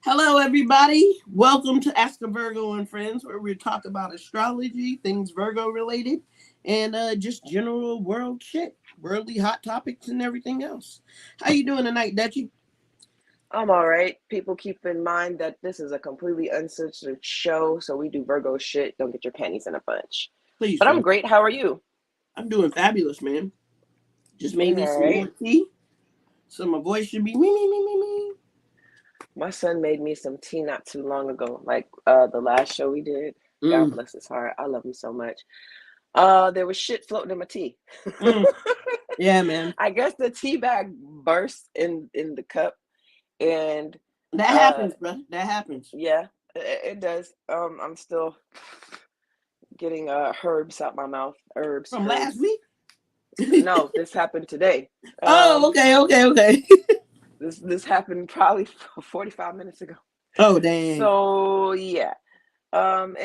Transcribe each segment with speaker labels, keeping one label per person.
Speaker 1: Hello, everybody. Welcome to Ask a Virgo and Friends, where we talk about astrology, things Virgo related, and just general world shit, worldly hot topics, and everything else. How you doing tonight, Dutchy?
Speaker 2: I'm all right. People keep in mind that this is a completely uncensored show, so we do Virgo shit. Don't get your panties in a bunch.
Speaker 1: Please
Speaker 2: But I'm
Speaker 1: don't.
Speaker 2: great. How are you?
Speaker 1: I'm doing fabulous, man. Just made me
Speaker 2: All
Speaker 1: some more
Speaker 2: right.
Speaker 1: tea, so my voice should be me, me, me, me, me.
Speaker 2: My son made me some tea not too long ago, like the last show we did. God
Speaker 1: Mm,
Speaker 2: bless his heart. I love him so much. There was shit floating in my tea.
Speaker 1: mm. Yeah, man.
Speaker 2: I guess the tea bag burst in the cup, and
Speaker 1: That
Speaker 2: uh,
Speaker 1: happens, bro. That happens.
Speaker 2: yeah, it does. I'm still getting herbs out my mouth. Herbs,
Speaker 1: From last
Speaker 2: herbs.
Speaker 1: week?
Speaker 2: No, this happened today.
Speaker 1: Oh,
Speaker 2: Um,
Speaker 1: okay, okay, okay.
Speaker 2: this happened probably 45 minutes ago.
Speaker 1: Oh, dang.
Speaker 2: So yeah. And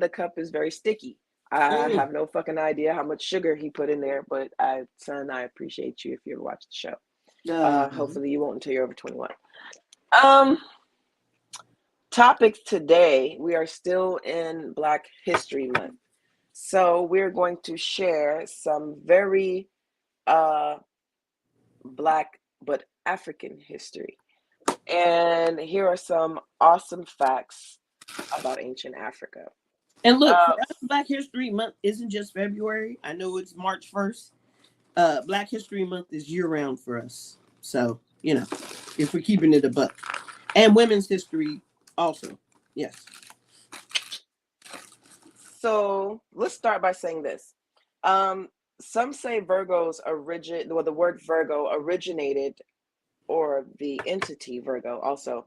Speaker 2: the cup is very sticky. I
Speaker 1: Mm,
Speaker 2: have no fucking idea how much sugar he put in there, but son, I appreciate you if you ever watch the show.
Speaker 1: uh,
Speaker 2: Hopefully you won't until you're over 21. Um, Topics today. We are still in Black History Month. So we're going to share some very uh Black but African history. And here are some awesome facts about ancient Africa.
Speaker 1: And look, for
Speaker 2: Uh,
Speaker 1: us, Black History Month isn't just February. I know it's March 1st. Black History Month is year round for us. So, if we're keeping it a buck. And women's history also. Yes.
Speaker 2: so let's start by saying this. Um, some say the word Virgo originated, or the entity Virgo also,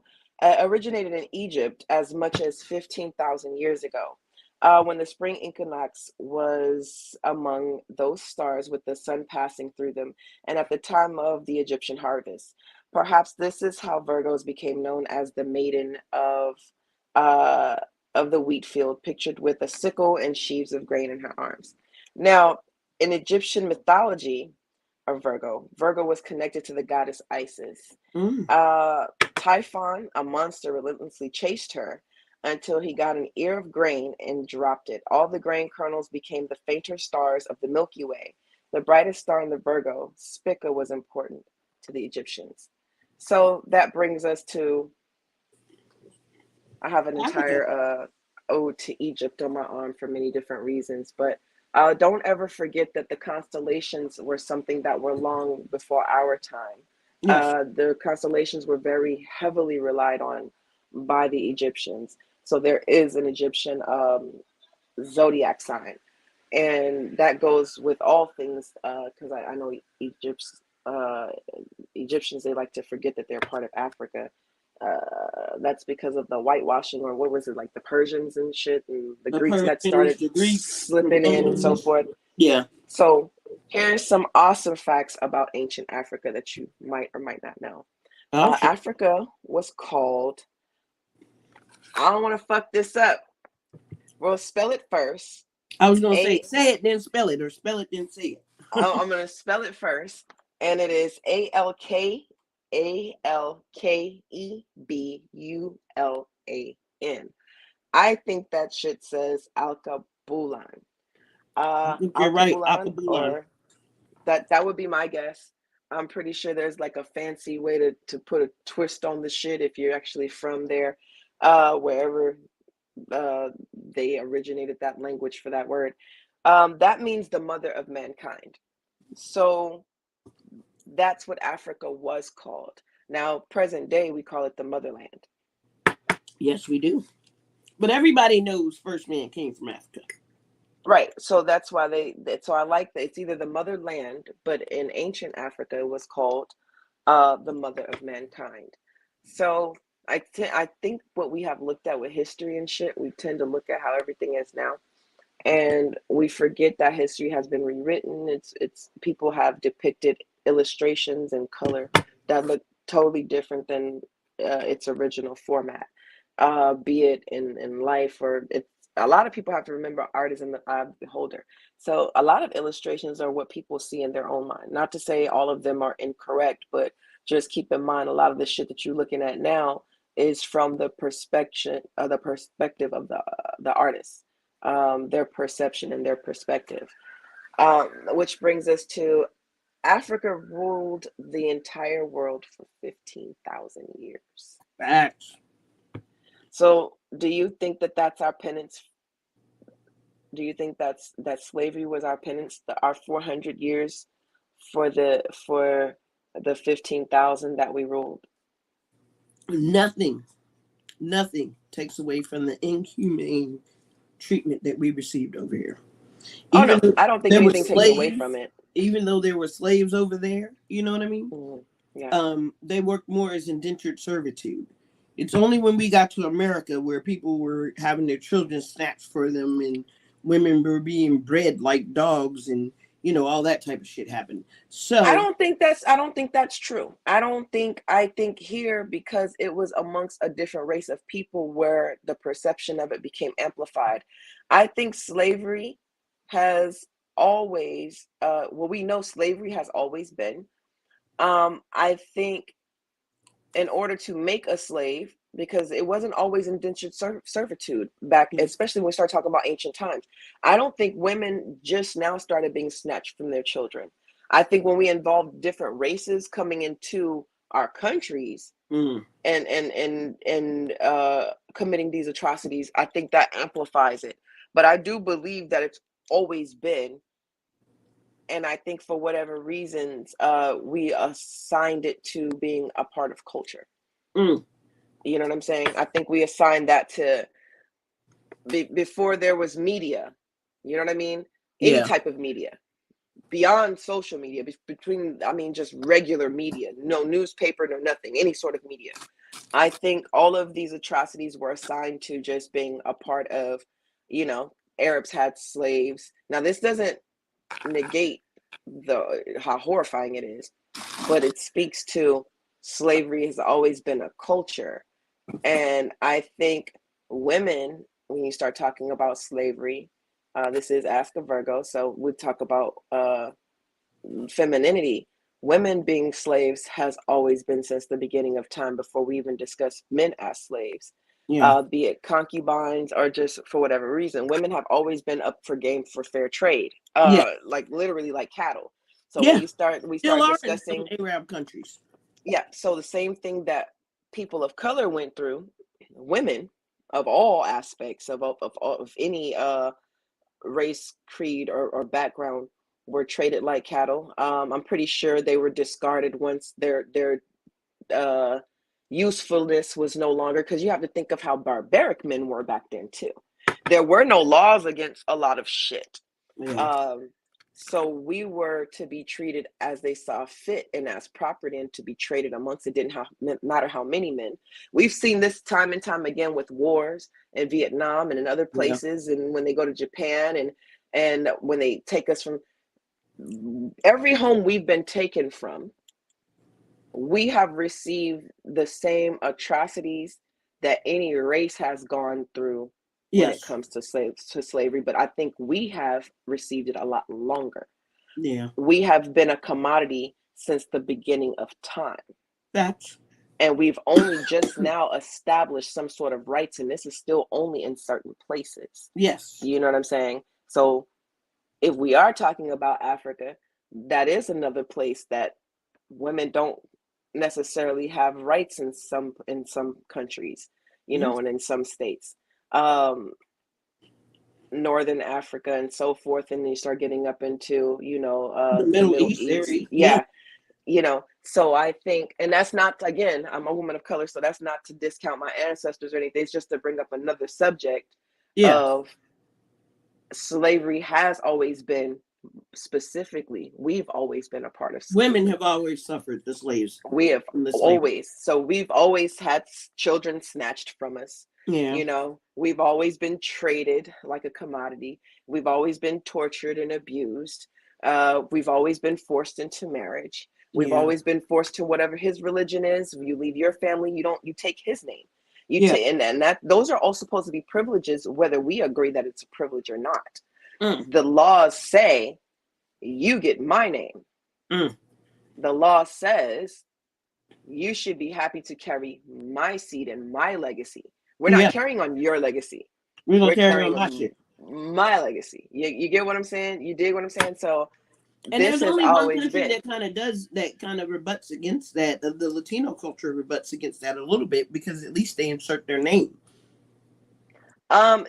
Speaker 2: originated in Egypt as much as 15,000 years ago, when the spring equinox was among those stars with the sun passing through them, and at the time of the Egyptian harvest. Perhaps this is how Virgos became known as the maiden uh, of the wheat field, pictured with a sickle and sheaves of grain in her arms. Now, in Egyptian mythology, of Virgo. Virgo was connected to the goddess Isis.
Speaker 1: Mm.
Speaker 2: Typhon, a monster, relentlessly chased her until he got an ear of grain and dropped it. All the grain kernels became the fainter stars of the Milky Way. The brightest star in the Virgo, Spica, was important to the Egyptians. So that brings us to, I have an
Speaker 1: Africa.
Speaker 2: entire ode to Egypt on my arm for many different reasons, but don't ever forget that the constellations were something that were long before our time.
Speaker 1: Yes.
Speaker 2: The constellations were very heavily relied on by the Egyptians. So there is an Egyptian zodiac sign, and that goes with all things because I know uh, Egyptians, they like to forget that they're part of Africa. That's because of the whitewashing, or what was it, like the Persians and shit, and the
Speaker 1: The
Speaker 2: Greeks that
Speaker 1: Persians,
Speaker 2: started
Speaker 1: the Greeks, the
Speaker 2: slipping in and so
Speaker 1: Romans.
Speaker 2: forth.
Speaker 1: Yeah.
Speaker 2: So here's some awesome facts about ancient Africa that you might or might not know.
Speaker 1: Oh, shit.
Speaker 2: Africa was called, I don't want to fuck this up. We'll spell it first.
Speaker 1: I was going to
Speaker 2: A,
Speaker 1: say it, then spell it, or spell it, then say it.
Speaker 2: I'm going to spell it first, and it is Alkebulan. I think that shit says Alkebulan.
Speaker 1: I think you're right.
Speaker 2: Alkebulan,
Speaker 1: Akabulan.
Speaker 2: or that would be my guess. I'm pretty sure there's like a fancy way to put a twist on the shit if you're actually from there, wherever they originated that language for that word. That means the mother of mankind. So that's what Africa was called. Now, present day, we call it the motherland.
Speaker 1: Yes, we do. But everybody knows first man came from Africa.
Speaker 2: Right. So that's why so I like that it's either the motherland, but in ancient Africa, it was called the mother of mankind. So I think what we have looked at with history and shit, we tend to look at how everything is now, and we forget that history has been rewritten. It's people have depicted illustrations and color that look totally different than its original format, be it in life, or it's a lot of people have to remember art is in the eye of the beholder. So a lot of illustrations are what people see in their own mind. Not to say all of them are incorrect, but just keep in mind a lot of the shit that you're looking at now is from the perspective of the artist, their perception and their perspective. Which brings us to Africa ruled the entire world for 15,000 years.
Speaker 1: Facts.
Speaker 2: So, do you think that that's our penance? Do you think that slavery was our penance, our 400 years for the 15,000 that we ruled?
Speaker 1: Nothing, nothing takes away from the inhumane treatment that we received over here.
Speaker 2: Oh
Speaker 1: Even
Speaker 2: no,
Speaker 1: though
Speaker 2: I don't think
Speaker 1: there were
Speaker 2: anything takes away from
Speaker 1: slaves,
Speaker 2: it.
Speaker 1: even though there were slaves over there, you know what I mean?
Speaker 2: Yeah.
Speaker 1: They worked more as indentured servitude. It's only when we got to America where people were having their children snatched for them and women were being bred like dogs and all that type of shit happened. So
Speaker 2: I don't think that's true. I think here, because it was amongst a different race of people where the perception of it became amplified. I think slavery has always well, we know slavery has always been. I think in order to make a slave, because it wasn't always indentured servitude back, especially when we start talking about ancient times. I don't think women just now started being snatched from their children. I think when we involved different races coming into our countries and committing these atrocities, I think that amplifies it. But I do believe that it's always been, and I think for whatever reasons, we assigned it to being a part of culture.
Speaker 1: mm,
Speaker 2: You know what I'm saying? I think we assigned that to before there was media. You know what I mean? Any
Speaker 1: yeah,
Speaker 2: type of media beyond social media, between, I mean, just regular media, no newspaper, no nothing, any sort of media. I think all of these atrocities were assigned to just being a part of, Arabs had slaves. Now, this doesn't negate how horrifying it is, but it speaks to slavery has always been a culture. And I think women, when you start talking about slavery, this is Ask a Virgo, so we talk about femininity. Women being slaves has always been since the beginning of time, before we even discuss men as slaves.
Speaker 1: yeah,
Speaker 2: Be it concubines or just for whatever reason, women have always been up for game for fair trade,
Speaker 1: yeah,
Speaker 2: like literally like cattle. So when
Speaker 1: yeah.
Speaker 2: we
Speaker 1: Still
Speaker 2: start
Speaker 1: are in some
Speaker 2: discussing,
Speaker 1: Arab countries.
Speaker 2: yeah, so the same thing that people of color went through, women of all aspects of any race, creed, or background were traded like cattle. I'm pretty sure they were discarded once their uh, usefulness was no longer, because you have to think of how barbaric men were back then too. There were no laws against a lot of shit.
Speaker 1: Yeah,
Speaker 2: Um, so we were to be treated as they saw fit and as property, and to be traded amongst. It didn't matter how many men. We've seen this time and time again with wars in Vietnam and in other
Speaker 1: yeah,
Speaker 2: places, and when they go to Japan, and when they take us from every home we've been taken from, we have received the same atrocities that any race has gone through when it
Speaker 1: yes,
Speaker 2: comes to slavery, but I think we have received it a lot longer.
Speaker 1: yeah.
Speaker 2: We have been a commodity since the beginning of time,
Speaker 1: That's
Speaker 2: and we've only just now established some sort of rights, and this is still only in certain places.
Speaker 1: yes,
Speaker 2: You know what I'm saying? So if we are talking about Africa, that is another place that women don't necessarily have rights in some countries,
Speaker 1: yeah.
Speaker 2: and in some states. Um, Northern Africa and so forth, and you start getting up into,
Speaker 1: The
Speaker 2: the
Speaker 1: Middle
Speaker 2: Middle
Speaker 1: East
Speaker 2: East.
Speaker 1: area. Yeah,
Speaker 2: Yeah, so I think, and that's not, again, I'm a woman of color, so that's not to discount my ancestors or anything. It's just to bring up another subject
Speaker 1: yeah.
Speaker 2: of slavery has always been, specifically, we've always been a part of
Speaker 1: Women
Speaker 2: slavery.
Speaker 1: have always suffered the slaves
Speaker 2: We have
Speaker 1: from the slavery.
Speaker 2: always, so we've always had children snatched from us.
Speaker 1: Yeah,
Speaker 2: We've always been traded like a commodity. We've always been tortured and abused. We've always been forced into marriage. We've
Speaker 1: yeah,
Speaker 2: always been forced to whatever his religion is. You leave your family, you take his name. You
Speaker 1: yeah.
Speaker 2: take, and that those are all supposed to be privileges, whether we agree that it's a privilege or not.
Speaker 1: Mm,
Speaker 2: The laws say you get my name.
Speaker 1: mm.
Speaker 2: The law says you should be happy to carry my seed and my legacy. We're not
Speaker 1: Yeah,
Speaker 2: carrying on your legacy.
Speaker 1: we're gonna
Speaker 2: We're
Speaker 1: carry on
Speaker 2: carrying
Speaker 1: my
Speaker 2: on
Speaker 1: shit.
Speaker 2: my legacy. You get what I'm saying? You dig what I'm saying? So
Speaker 1: And
Speaker 2: this
Speaker 1: there's
Speaker 2: has
Speaker 1: only one
Speaker 2: always
Speaker 1: country
Speaker 2: been.
Speaker 1: that kind of does that, kind of rebuts against that. The Latino culture rebuts against that a little bit because at least they insert their name.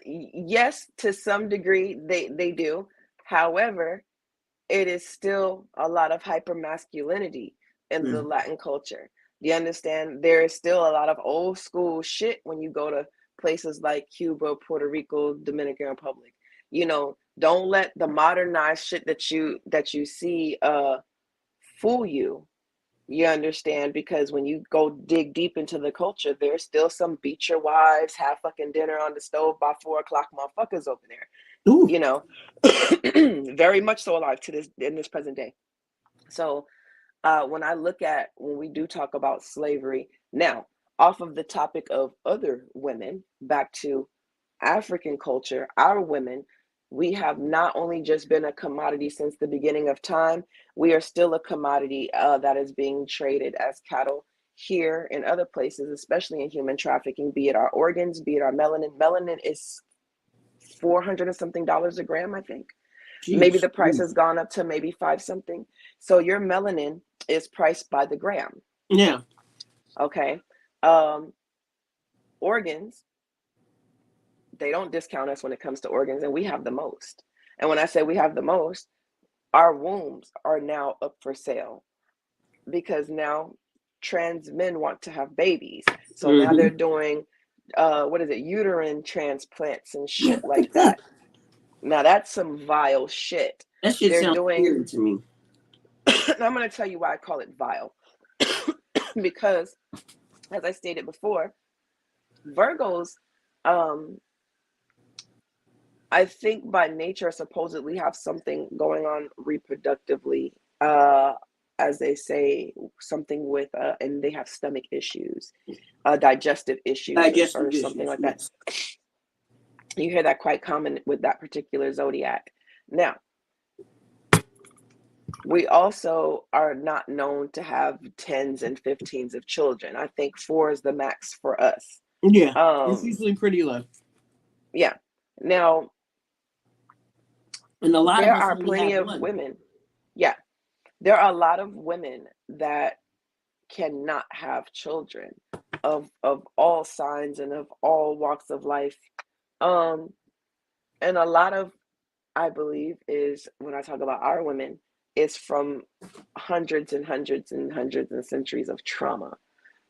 Speaker 2: Yes, to some degree they do. However, it is still a lot of hyper masculinity in the
Speaker 1: Mm.
Speaker 2: Latin culture. You understand? There is still a lot of old school shit when you go to places like Cuba, Puerto Rico, Dominican Republic. You know, don't let the modernized shit that you see fool you. You understand? Because when you go dig deep into the culture, there's still some beat your wives, have fucking dinner on the stove by 4 o'clock motherfuckers over there.
Speaker 1: Ooh.
Speaker 2: You know, very much so alive to this in this present day. So when we do talk about slavery now, off of the topic of other women, back to African culture, our women, we have not only just been a commodity since the beginning of time, we are still a commodity that is being traded as cattle here and other places, especially in human trafficking, be it our organs, be it our melanin. Melanin is 400 and something dollars a gram, I think. Maybe
Speaker 1: Jeez.
Speaker 2: the price
Speaker 1: Ooh.
Speaker 2: has gone up to maybe five something. So your melanin is priced by the gram.
Speaker 1: Yeah.
Speaker 2: Okay. Um, organs, they don't discount us when it comes to organs, and we have the most. And when I say we have the most, our wombs are now up for sale because now trans men want to have babies. So now
Speaker 1: Mm-hmm.
Speaker 2: they're doing what is it, uterine transplants and shit like that. Now that's some vile shit.
Speaker 1: That shit
Speaker 2: They're
Speaker 1: sounds
Speaker 2: doing,
Speaker 1: weird to me.
Speaker 2: and I'm going to tell you why I call it vile. Because, as I stated before, Virgos, um, I think by nature supposedly have something going on reproductively, uh, as they say, something with, and they have stomach issues, digestive issues, or
Speaker 1: Digestive
Speaker 2: something
Speaker 1: issues,
Speaker 2: like that.
Speaker 1: yes.
Speaker 2: You hear that quite common with that particular zodiac. Now, we also are not known to have tens and 15s of children. I think four is the max for us.
Speaker 1: Yeah. It's
Speaker 2: Um,
Speaker 1: usually pretty low.
Speaker 2: yeah. Now,
Speaker 1: And a lot of
Speaker 2: there
Speaker 1: us
Speaker 2: are
Speaker 1: only
Speaker 2: plenty
Speaker 1: have
Speaker 2: of
Speaker 1: one.
Speaker 2: women. Yeah, there are a lot of women that cannot have children of all signs and of all walks of life. Um, and a lot of, I believe, is when I talk about our women, is from hundreds and hundreds and hundreds and centuries of trauma,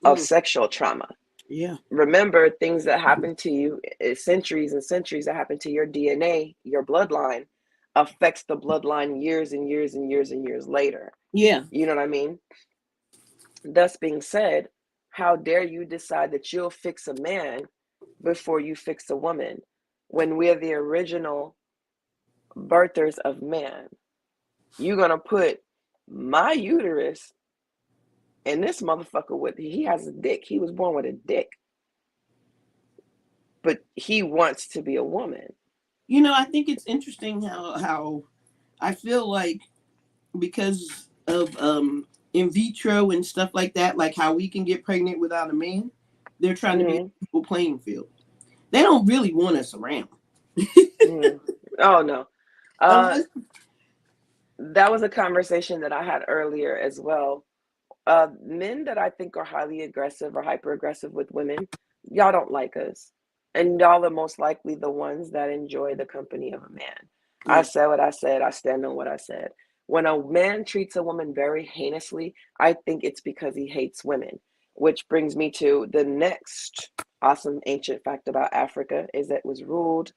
Speaker 2: of
Speaker 1: Mm.
Speaker 2: sexual trauma.
Speaker 1: Yeah.
Speaker 2: Remember things that happen to you, centuries and centuries that happen to your DNA, your bloodline, affects the bloodline years and years and years and years later.
Speaker 1: Yeah.
Speaker 2: You know what I mean? Thus being said, how dare you decide that you'll fix a man before you fix a woman when we're the original birthers of man? You're gonna put my uterus in this motherfucker with, he has a dick. He was born with a dick, but he wants to be a woman.
Speaker 1: I think it's interesting how I feel like because of in vitro and stuff like that, like how we can get pregnant without a man, they're trying to be a
Speaker 2: Mm-hmm.
Speaker 1: equal playing field. They don't really want us around.
Speaker 2: Mm-hmm. Oh no. Uh,
Speaker 1: Unless
Speaker 2: that was a conversation that I had earlier as well. Men that I think are highly aggressive or hyper aggressive with women, y'all don't like us. And y'all are most likely the ones that enjoy the company of a man. I
Speaker 1: yeah,
Speaker 2: said what I said. I stand on what I said. When a man treats a woman very heinously, I think it's because he hates women. Which brings me to the next awesome ancient fact about Africa is that it was ruled,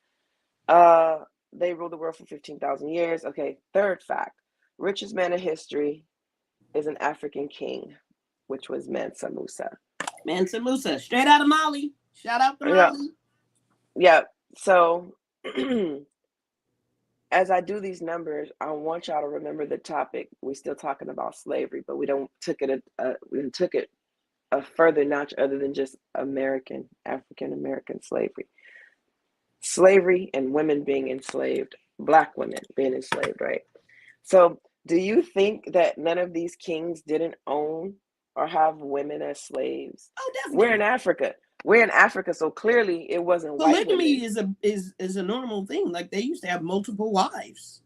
Speaker 2: uh, they ruled the world for 15,000 years. Okay, third fact, richest man in history is an African king, which was Mansa Musa.
Speaker 1: Mansa Musa, straight out of Mali. Shout out to
Speaker 2: Yeah,
Speaker 1: Mali.
Speaker 2: yeah. So as I do these numbers, I want y'all to remember the topic. We're still talking about slavery, but we took it a further notch other than just African American slavery. Slavery and women being enslaved, black women being enslaved, right? So, do you think that none of these kings didn't own or have women as slaves.
Speaker 1: Oh,
Speaker 2: We're in
Speaker 1: definitely.
Speaker 2: Africa. We're in Africa, so clearly it wasn't white women.
Speaker 1: Polygamy is a normal thing. Like they used to have multiple wives.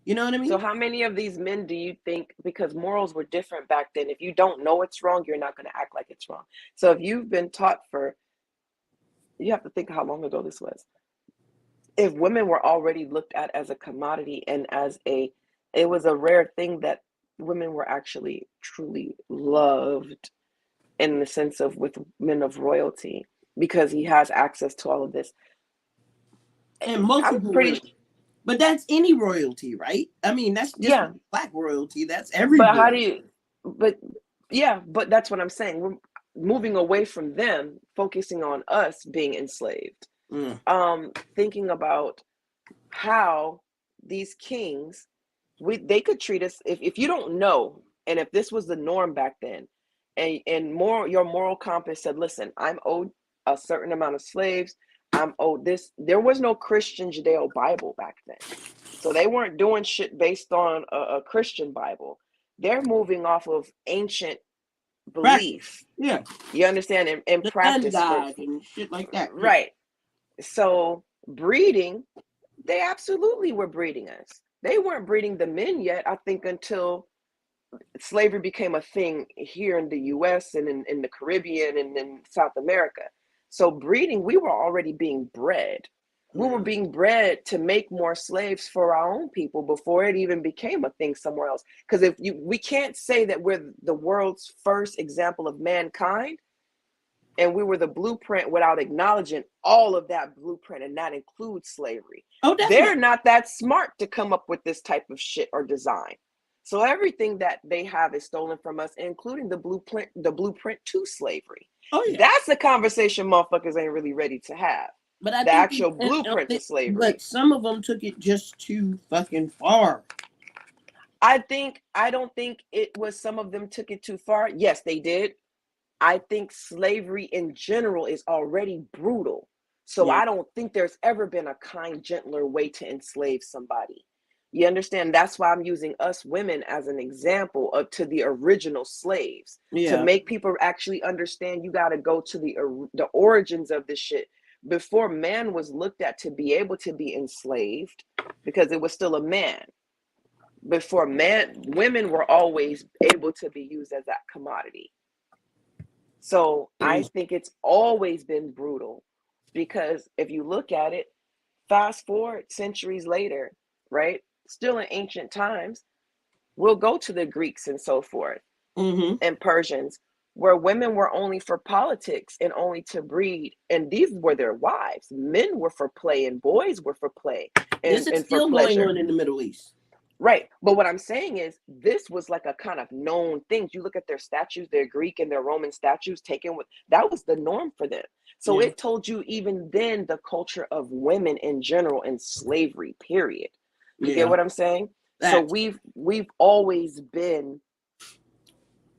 Speaker 1: You know what I
Speaker 2: So
Speaker 1: mean?
Speaker 2: how many of these men do you think, because morals were different back then, if you don't know it's wrong, you're not going to act like it's wrong. So if you've been taught for, you have to think how long ago this was. If women were already looked at as a commodity and as it was a rare thing that women were actually truly loved in the sense of with men of royalty, because he has access to all of this.
Speaker 1: And
Speaker 2: I'm
Speaker 1: multiple women.
Speaker 2: pretty,
Speaker 1: But that's any royalty, right? I mean, that's just
Speaker 2: yeah,
Speaker 1: black royalty. That's
Speaker 2: but how
Speaker 1: everybody.
Speaker 2: do you, but yeah, but that's what I'm saying. We're moving away from them, focusing on us being enslaved.
Speaker 1: Mm.
Speaker 2: Thinking about how these kings, they could treat us, if you don't know, and if this was the norm back then, and more your moral compass said, listen, I'm owed a certain amount of slaves, I'm owed this. There was no Christian Judeo Bible back then, so they weren't doing shit based on a Christian Bible. They're moving off of ancient
Speaker 1: Practice.
Speaker 2: belief,
Speaker 1: Yeah.
Speaker 2: you understand, and
Speaker 1: The sun
Speaker 2: practice for,
Speaker 1: god and shit like that. Yeah.
Speaker 2: right. So breeding, they absolutely were breeding us. They weren't breeding the men yet, I think, until slavery became a thing here in the US and in the Caribbean and in South America. So breeding, we were already being bred. We were
Speaker 1: Mm.
Speaker 2: being bred to make more slaves for our own people before it even became a thing somewhere else. Because we can't say that we're the world's first example of mankind, and we were the blueprint without acknowledging all of that blueprint, and that includes slavery.
Speaker 1: Oh,
Speaker 2: They're
Speaker 1: definitely.
Speaker 2: not that smart to come up with this type of shit or design. So everything that they have is stolen from us, including the blueprint to slavery.
Speaker 1: Oh, yeah.
Speaker 2: That's the conversation motherfuckers ain't really ready to have.
Speaker 1: But I
Speaker 2: The
Speaker 1: think,
Speaker 2: actual blueprint to
Speaker 1: but
Speaker 2: slavery.
Speaker 1: some of them took it just too fucking far.
Speaker 2: I don't think it was some of them took it too far. Yes, they did. I think slavery in general is already brutal. So
Speaker 1: Yeah.
Speaker 2: I don't think there's ever been a kind, gentler way to enslave somebody. You understand? That's why I'm using us women as an example of to the original slaves, to
Speaker 1: Yeah.
Speaker 2: make people actually understand you got to go to the origins of this shit. Before man was looked at to be able to be enslaved, because it was still a man. Before man, women were always able to be used as that commodity. So I
Speaker 1: Mm.
Speaker 2: think it's always been brutal, because if you look at it, fast forward centuries later, right? Still in ancient times, we'll go to the Greeks and so forth,
Speaker 1: Mm-hmm.
Speaker 2: and Persians, where women were only for politics and only to breed, and these were their wives. Men were for play and boys were for play
Speaker 1: This is
Speaker 2: and for
Speaker 1: still going
Speaker 2: pleasure.
Speaker 1: on in the Middle East.
Speaker 2: Right. But what I'm saying is this was like a kind of known thing. You look at their statues, their Greek and their Roman statues taken with, that was the norm for them. So
Speaker 1: Yeah.
Speaker 2: it told you even then the culture of women in general and slavery, period. You get
Speaker 1: Yeah.
Speaker 2: what I'm saying? So
Speaker 1: That
Speaker 2: we've always been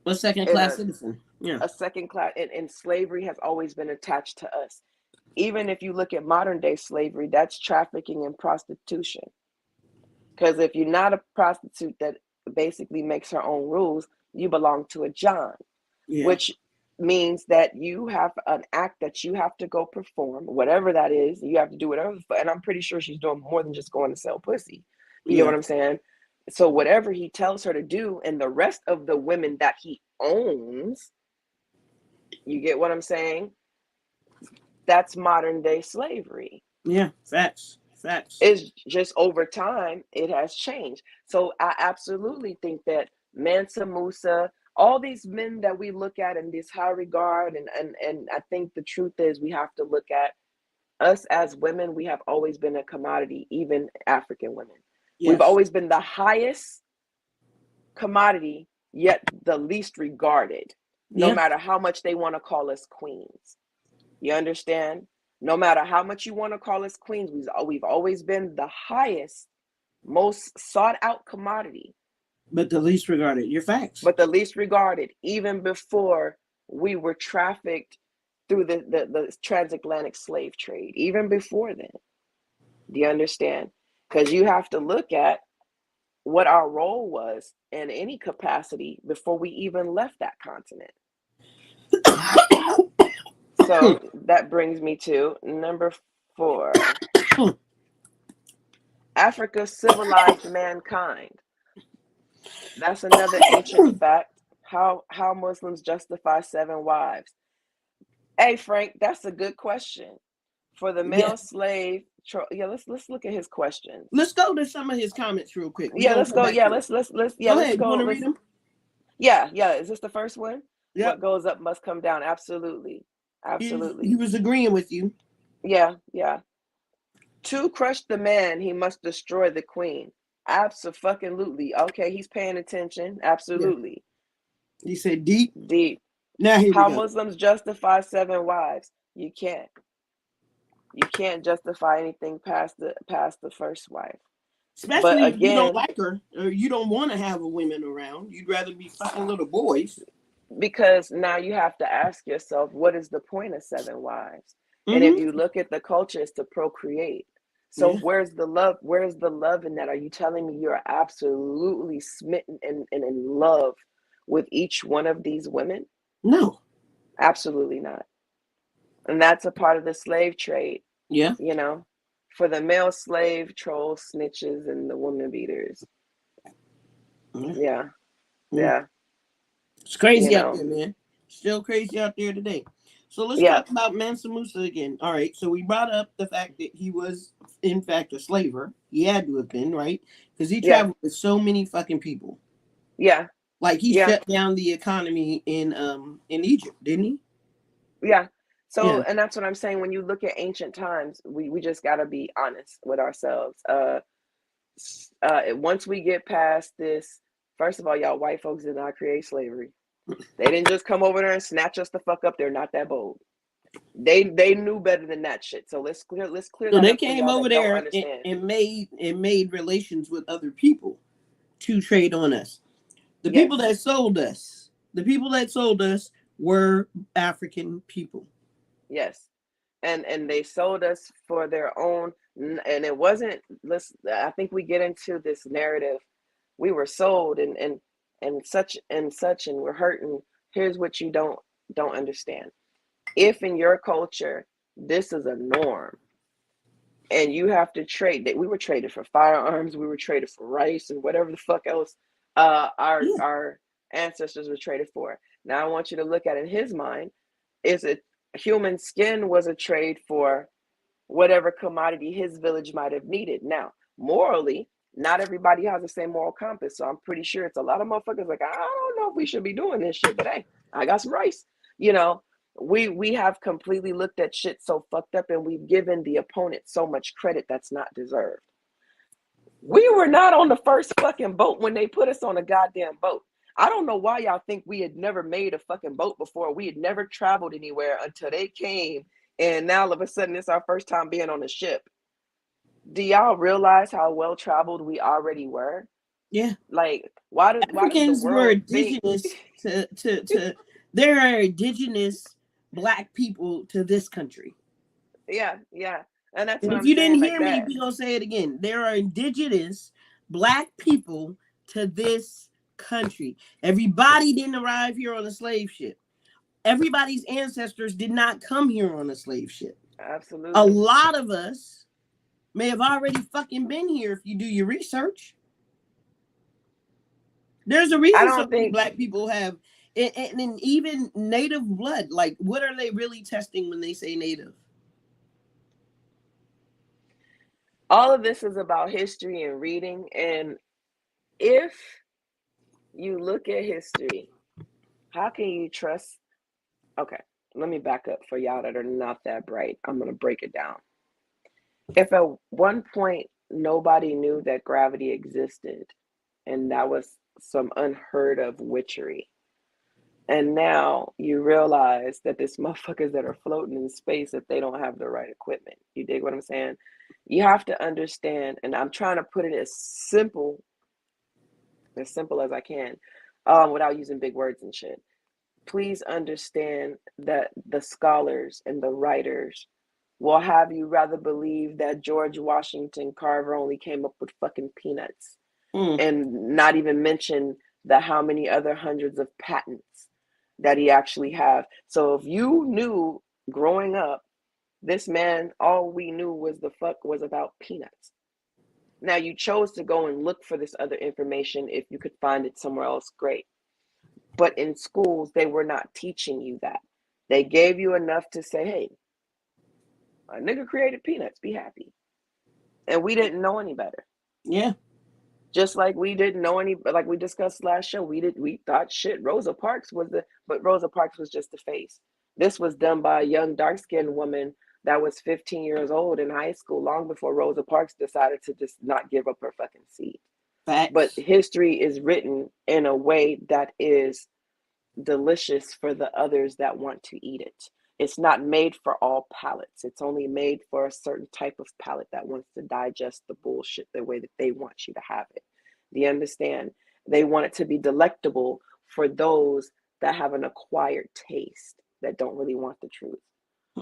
Speaker 1: a second
Speaker 2: in
Speaker 1: class citizen. Yeah.
Speaker 2: a second class, and slavery has always been attached to us. Even if you look at modern day slavery, that's trafficking and prostitution. Because if you're not a prostitute that basically makes her own rules, you belong to a John,
Speaker 1: Yeah.
Speaker 2: which means that you have an act that you have to go perform, whatever that is. You have to do whatever. And I'm pretty sure she's doing more than just going to sell pussy. You get
Speaker 1: Yeah.
Speaker 2: what I'm saying? So whatever he tells her to do, and the rest of the women that he owns, you get what I'm saying? That's modern day slavery.
Speaker 1: Yeah. Facts. Facts.
Speaker 2: It's just over time it has changed. So I absolutely think that Mansa Musa, all these men that we look at in this high regard, and I think the truth is we have to look at us as women. We have always been a commodity, even African women. We've
Speaker 1: Yes.
Speaker 2: always been the highest commodity, yet the least regarded, no
Speaker 1: Yeah.
Speaker 2: matter how much they want to call us queens. You understand? No matter how much you want to call us queens, we've always been the highest, most sought out commodity,
Speaker 1: But the least regarded. Your facts.
Speaker 2: but the least regarded, even before we were trafficked through the transatlantic slave trade, even before then. Do you understand? Because you have to look at what our role was in any capacity before we even left that continent. So that brings me to number 4. Africa civilized mankind. That's another ancient fact. How Muslims justify 7 wives. Hey Frank, that's a good question. For the
Speaker 1: Yeah.
Speaker 2: male slave, yeah, let's look at his questions.
Speaker 1: Let's go to some of his comments real quick. We're
Speaker 2: Yeah,
Speaker 1: gonna
Speaker 2: let's
Speaker 1: come
Speaker 2: go.
Speaker 1: back
Speaker 2: Yeah,
Speaker 1: to it.
Speaker 2: let's yeah,
Speaker 1: Go
Speaker 2: let's
Speaker 1: ahead. You
Speaker 2: go.
Speaker 1: want to read them?
Speaker 2: Yeah. Is this the first one? What
Speaker 1: Yep.
Speaker 2: goes up must come down. Absolutely.
Speaker 1: He
Speaker 2: Absolutely.
Speaker 1: was agreeing with you.
Speaker 2: Yeah. To crush the man, he must destroy the queen. Absolutely. Okay, he's paying attention.
Speaker 1: Yeah.
Speaker 2: Absolutely.
Speaker 1: He said deep.
Speaker 2: Deep.
Speaker 1: Now here we
Speaker 2: How
Speaker 1: go.
Speaker 2: Muslims justify 7 wives. You can't. You can't justify anything past the first wife. But
Speaker 1: Especially if you don't
Speaker 2: again,
Speaker 1: like her or you don't want to have a women around. You'd rather be fucking little boys.
Speaker 2: because now you have to ask yourself, what is the point of 7 wives? And if
Speaker 1: Mm-hmm.
Speaker 2: you look at the culture, it's to procreate. So
Speaker 1: Yeah.
Speaker 2: where's the love? Where's the love in that? Are you telling me you're absolutely smitten and in love with each one of these women?
Speaker 1: No.
Speaker 2: Absolutely not. And that's a part of the slave trade,
Speaker 1: Yeah.
Speaker 2: you know, for the male slave trolls, snitches, and the woman beaters.
Speaker 1: Yeah.
Speaker 2: Yeah,
Speaker 1: Mm.
Speaker 2: yeah,
Speaker 1: It's
Speaker 2: you
Speaker 1: crazy out
Speaker 2: know,
Speaker 1: there, man. Still crazy out there today. So let's
Speaker 2: yeah,
Speaker 1: talk about Mansa Musa again. All right. So we brought up the fact that he was, in fact, a slaver. He had to have been, right? Because he
Speaker 2: yeah,
Speaker 1: traveled with so many fucking people.
Speaker 2: yeah,
Speaker 1: Like he
Speaker 2: yeah.
Speaker 1: shut down the economy in Egypt, didn't he?
Speaker 2: Yeah.
Speaker 1: Yeah.
Speaker 2: So, and that's what I'm saying. When you look at ancient times, we just got to be honest with ourselves. Once we get past this, first of all, y'all white folks did not create slavery. They didn't just come over there and snatch us the fuck up. They're not that bold. They knew better than that shit. So let's clear
Speaker 1: So
Speaker 2: that
Speaker 1: they
Speaker 2: up for
Speaker 1: came
Speaker 2: y'all
Speaker 1: over
Speaker 2: that don't
Speaker 1: there
Speaker 2: understand.
Speaker 1: and made relations with other people to trade on us. The people
Speaker 2: Yes.
Speaker 1: that sold us, were African people.
Speaker 2: Yes. And they sold us for their own, and it wasn't, let's I think we get into this narrative. We were sold and such and we're hurting. Here's what you don't understand. If in your culture this is a norm and you have to trade, that we were traded for firearms, we were traded for rice and whatever the fuck else
Speaker 1: Yeah.
Speaker 2: our ancestors were traded for. Now I want you to look at, in his mind, is it human skin was a trade for whatever commodity his village might have needed. Now, morally, not everybody has the same moral compass. So I'm pretty sure it's a lot of motherfuckers like, I don't know if we should be doing this shit, but hey, I got some rice. You know, we have completely looked at shit so fucked up, and we've given the opponent so much credit that's not deserved. We were not on the first fucking boat when they put us on a goddamn boat. I don't know why y'all think we had never made a fucking boat before. We had never traveled anywhere until they came, and now all of a sudden it's our first time being on a ship. Do y'all realize how well traveled we already were?
Speaker 1: Yeah.
Speaker 2: Like, why does the
Speaker 1: Africans were
Speaker 2: world think?
Speaker 1: indigenous to there are indigenous black people to this country.
Speaker 2: Yeah, and that's
Speaker 1: And
Speaker 2: what
Speaker 1: if
Speaker 2: I'm
Speaker 1: you didn't
Speaker 2: saying. Like
Speaker 1: hear me,
Speaker 2: that.
Speaker 1: we gonna say it again. There are indigenous black people to this country. Everybody didn't arrive here on a slave ship. Everybody's ancestors did not come here on a slave ship. A
Speaker 2: Absolutely.
Speaker 1: lot of us may have already fucking been here if you do your research. There's a
Speaker 2: I
Speaker 1: reason so
Speaker 2: don't
Speaker 1: many
Speaker 2: think
Speaker 1: black people have, and even native blood. Like, what are they really testing when they say native?
Speaker 2: all of this is about history and reading. And if you look at history, how can you trust? Okay, let me back up for y'all that are not that bright. I'm going to break it down. If at one point nobody knew that gravity existed, and that was some unheard of witchery, and now you realize that there's motherfuckers that are floating in space if they don't have the right equipment. You dig what I'm saying? You have to understand, and I'm trying to put it as simple as I can, without using big words and shit. Please understand that the scholars and the writers will have you rather believe that George Washington Carver only came up with fucking peanuts.
Speaker 1: Mm.
Speaker 2: and not even mention the how many other hundreds of patents that he actually have. So if you knew growing up, this man, all we knew was the fuck was about peanuts. Now you chose to go and look for this other information. If you could find it somewhere else, great. But in schools, they were not teaching you that. They gave you enough to say, hey, a nigga created peanuts, be happy. And we didn't know any better.
Speaker 1: Yeah.
Speaker 2: Just like we didn't know any, like we discussed last show, we thought shit. Rosa Parks was but Rosa Parks was just the face. This was done by a young dark skinned woman that was 15 years old in high school, long before Rosa Parks decided to just not give up her fucking seat. But
Speaker 1: Facts.
Speaker 2: history is written in a way that is delicious for the others that want to eat it. It's not made for all palates. It's only made for a certain type of palate that wants to digest the bullshit the way that they want you to have it. Do you understand? They want it to be delectable for those that have an acquired taste that don't really want the truth.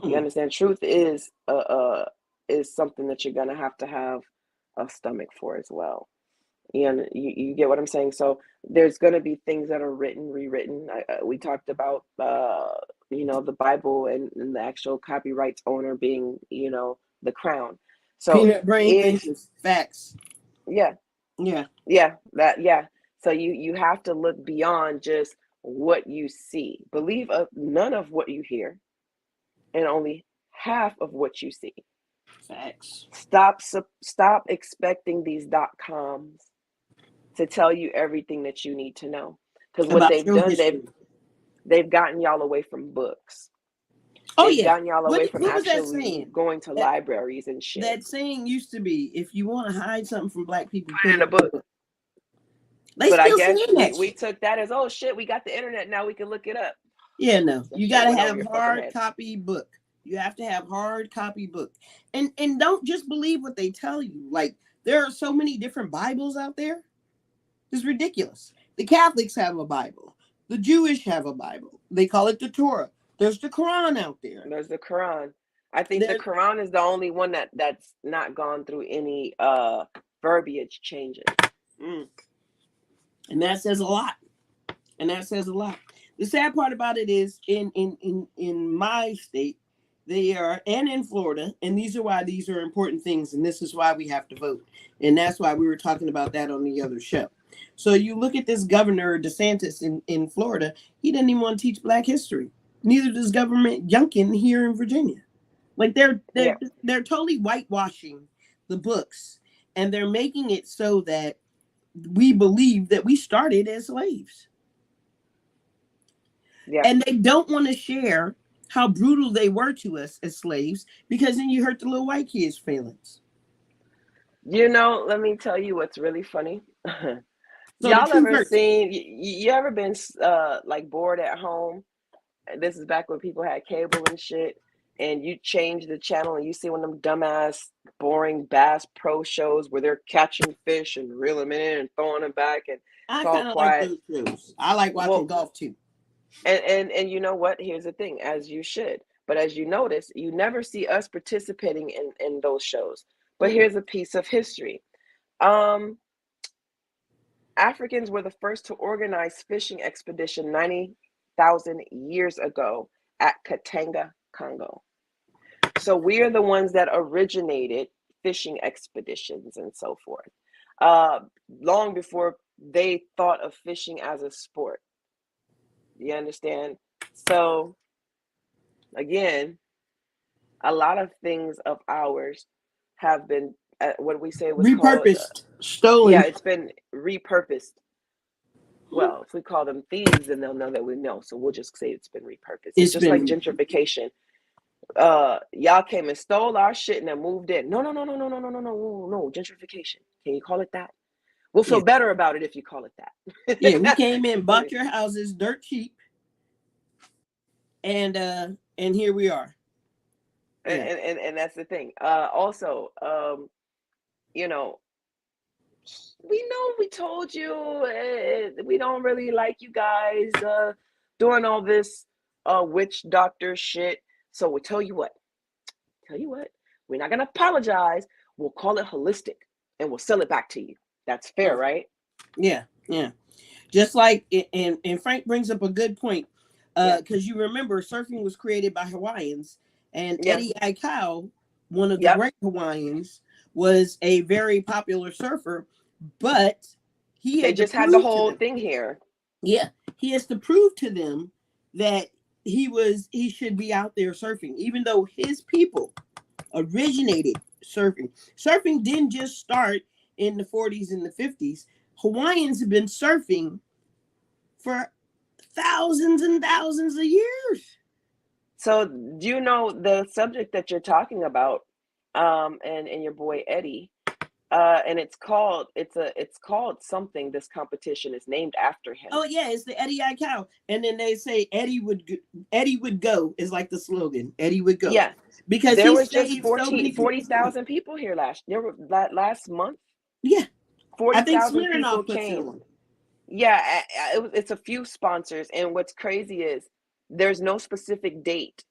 Speaker 2: You
Speaker 1: Mm.
Speaker 2: understand? Truth is something that you're gonna have to have a stomach for as well. You get what I'm saying? So there's going to be things that are written, rewritten. We talked about, the Bible and the actual copyrights owner being, the crown. So
Speaker 1: Peanut brain
Speaker 2: if,
Speaker 1: thinkers. Facts.
Speaker 2: yeah,
Speaker 1: Yeah.
Speaker 2: yeah. So you have to look beyond just what you see. Believe none of what you hear and only half of what you see.
Speaker 1: Facts.
Speaker 2: Stop expecting these .coms to tell you everything that you need to know. Because what
Speaker 1: About
Speaker 2: they've
Speaker 1: your
Speaker 2: done,
Speaker 1: history.
Speaker 2: they've gotten y'all away from books.
Speaker 1: Oh
Speaker 2: They've
Speaker 1: yeah.
Speaker 2: gotten y'all away from
Speaker 1: What was that
Speaker 2: actually
Speaker 1: saying?
Speaker 2: going to
Speaker 1: That
Speaker 2: libraries and shit.
Speaker 1: that saying used to be, if you want to hide something from black people,
Speaker 2: Put
Speaker 1: put
Speaker 2: it
Speaker 1: it
Speaker 2: in a
Speaker 1: in a
Speaker 2: book.
Speaker 1: book. They
Speaker 2: But I
Speaker 1: still
Speaker 2: guess
Speaker 1: saying that
Speaker 2: we
Speaker 1: shit.
Speaker 2: took that as, oh shit, we got the internet now, we can look it up.
Speaker 1: Yeah, no.
Speaker 2: That
Speaker 1: You
Speaker 2: shit
Speaker 1: gotta
Speaker 2: went over
Speaker 1: have
Speaker 2: your fucking
Speaker 1: hard
Speaker 2: head.
Speaker 1: copy book. You have to have hard copy book. And don't just believe what they tell you. Like, there are so many different Bibles out there. It's ridiculous. The Catholics have a Bible. The Jewish have a Bible. They call it the Torah. There's the Quran out there.
Speaker 2: There's the Quran. I think the
Speaker 1: There,
Speaker 2: Quran is the only one that's not gone through any verbiage changes.
Speaker 1: mm, and that says a lot. And that says a lot. The sad part about it is in my state, they are, and in Florida, and these are why these are important things, and this is why we have to vote. And that's why we were talking about that on the other show. So you look at this governor DeSantis in Florida, he doesn't even want to teach black history. Neither does government Youngkin here in Virginia. Like
Speaker 2: Yeah,
Speaker 1: they're totally whitewashing the books, and they're making it so that we believe that we started as slaves.
Speaker 2: yeah.
Speaker 1: And they don't want to share how brutal they were to us as slaves, because then you hurt the little white kids' feelings.
Speaker 2: Let me tell you what's really funny.
Speaker 1: So the
Speaker 2: Y'all
Speaker 1: truth
Speaker 2: ever
Speaker 1: hurts.
Speaker 2: seen, you ever been like bored at home? This is back when people had cable and shit, and you change the channel and you see one of them dumbass, boring Bass Pro shows where they're catching fish and reeling them in and throwing them back, and
Speaker 1: I
Speaker 2: it's all
Speaker 1: kind of like
Speaker 2: quiet.
Speaker 1: those shows. I like watching
Speaker 2: Well,
Speaker 1: golf too.
Speaker 2: and you know what? Here's the thing, as you should. But as you notice, you never see us participating in those shows. But
Speaker 1: Mm-mm.
Speaker 2: here's a piece of history. Um, Africans were the first to organize fishing expedition 90,000 years ago at Katanga, Congo. So we are the ones that originated fishing expeditions and so forth, uh, long before they thought of fishing as a sport. You understand? So again, a lot of things of ours have been, what we say was called,
Speaker 1: Repurposed,
Speaker 2: yeah,
Speaker 1: stolen.
Speaker 2: it's been repurposed. Well, if we call them thieves, then they'll know that we know. So we'll just say it's been repurposed. It's
Speaker 1: It's
Speaker 2: just like
Speaker 1: been
Speaker 2: gentrification. Y'all came and stole our shit and then moved in. No, no, no, no, no, no, no, no, no, no. Gentrification. Can you call it that? We'll feel
Speaker 1: yeah,
Speaker 2: better about it if you call it
Speaker 1: yeah. We
Speaker 2: that.
Speaker 1: came in, bought your houses dirt cheap, and here we are. Yeah,
Speaker 2: And that's the thing. Also, you know, we know we told you we don't really like you guys doing all this witch doctor shit. So we'll tell you what, we're not gonna apologize. We'll call it holistic and we'll sell it back to you. That's fair, right?
Speaker 1: Yeah, yeah. Just like and Frank brings up a good point,
Speaker 2: Yeah.
Speaker 1: because you remember surfing was created by Hawaiians, and
Speaker 2: Yeah.
Speaker 1: Eddie Aikau, one of the
Speaker 2: Yep.
Speaker 1: great Hawaiians, was a very popular surfer, but he
Speaker 2: They
Speaker 1: had to
Speaker 2: just had the
Speaker 1: prove to
Speaker 2: whole
Speaker 1: them,
Speaker 2: thing here.
Speaker 1: yeah, he has to prove to them that he should be out there surfing, even though his people originated surfing. Surfing didn't just start in the 40s and the 50s. Hawaiians have been surfing for thousands and thousands of years.
Speaker 2: So do you know the subject that you're talking about, and your boy Eddie, and it's called something. This competition is named after him.
Speaker 1: Oh yeah, it's the Eddie Aikau, and then they say Eddie would go is like the slogan. Eddie would go
Speaker 2: Yeah,
Speaker 1: because
Speaker 2: there
Speaker 1: he
Speaker 2: was just
Speaker 1: saved so
Speaker 2: 14
Speaker 1: many people's lives.
Speaker 2: 40,000 people here last month.
Speaker 1: Yeah, I think
Speaker 2: 40,000 people
Speaker 1: Smirnoff puts it
Speaker 2: came.
Speaker 1: on.
Speaker 2: Yeah, it's a few sponsors, and what's crazy is there's no specific date.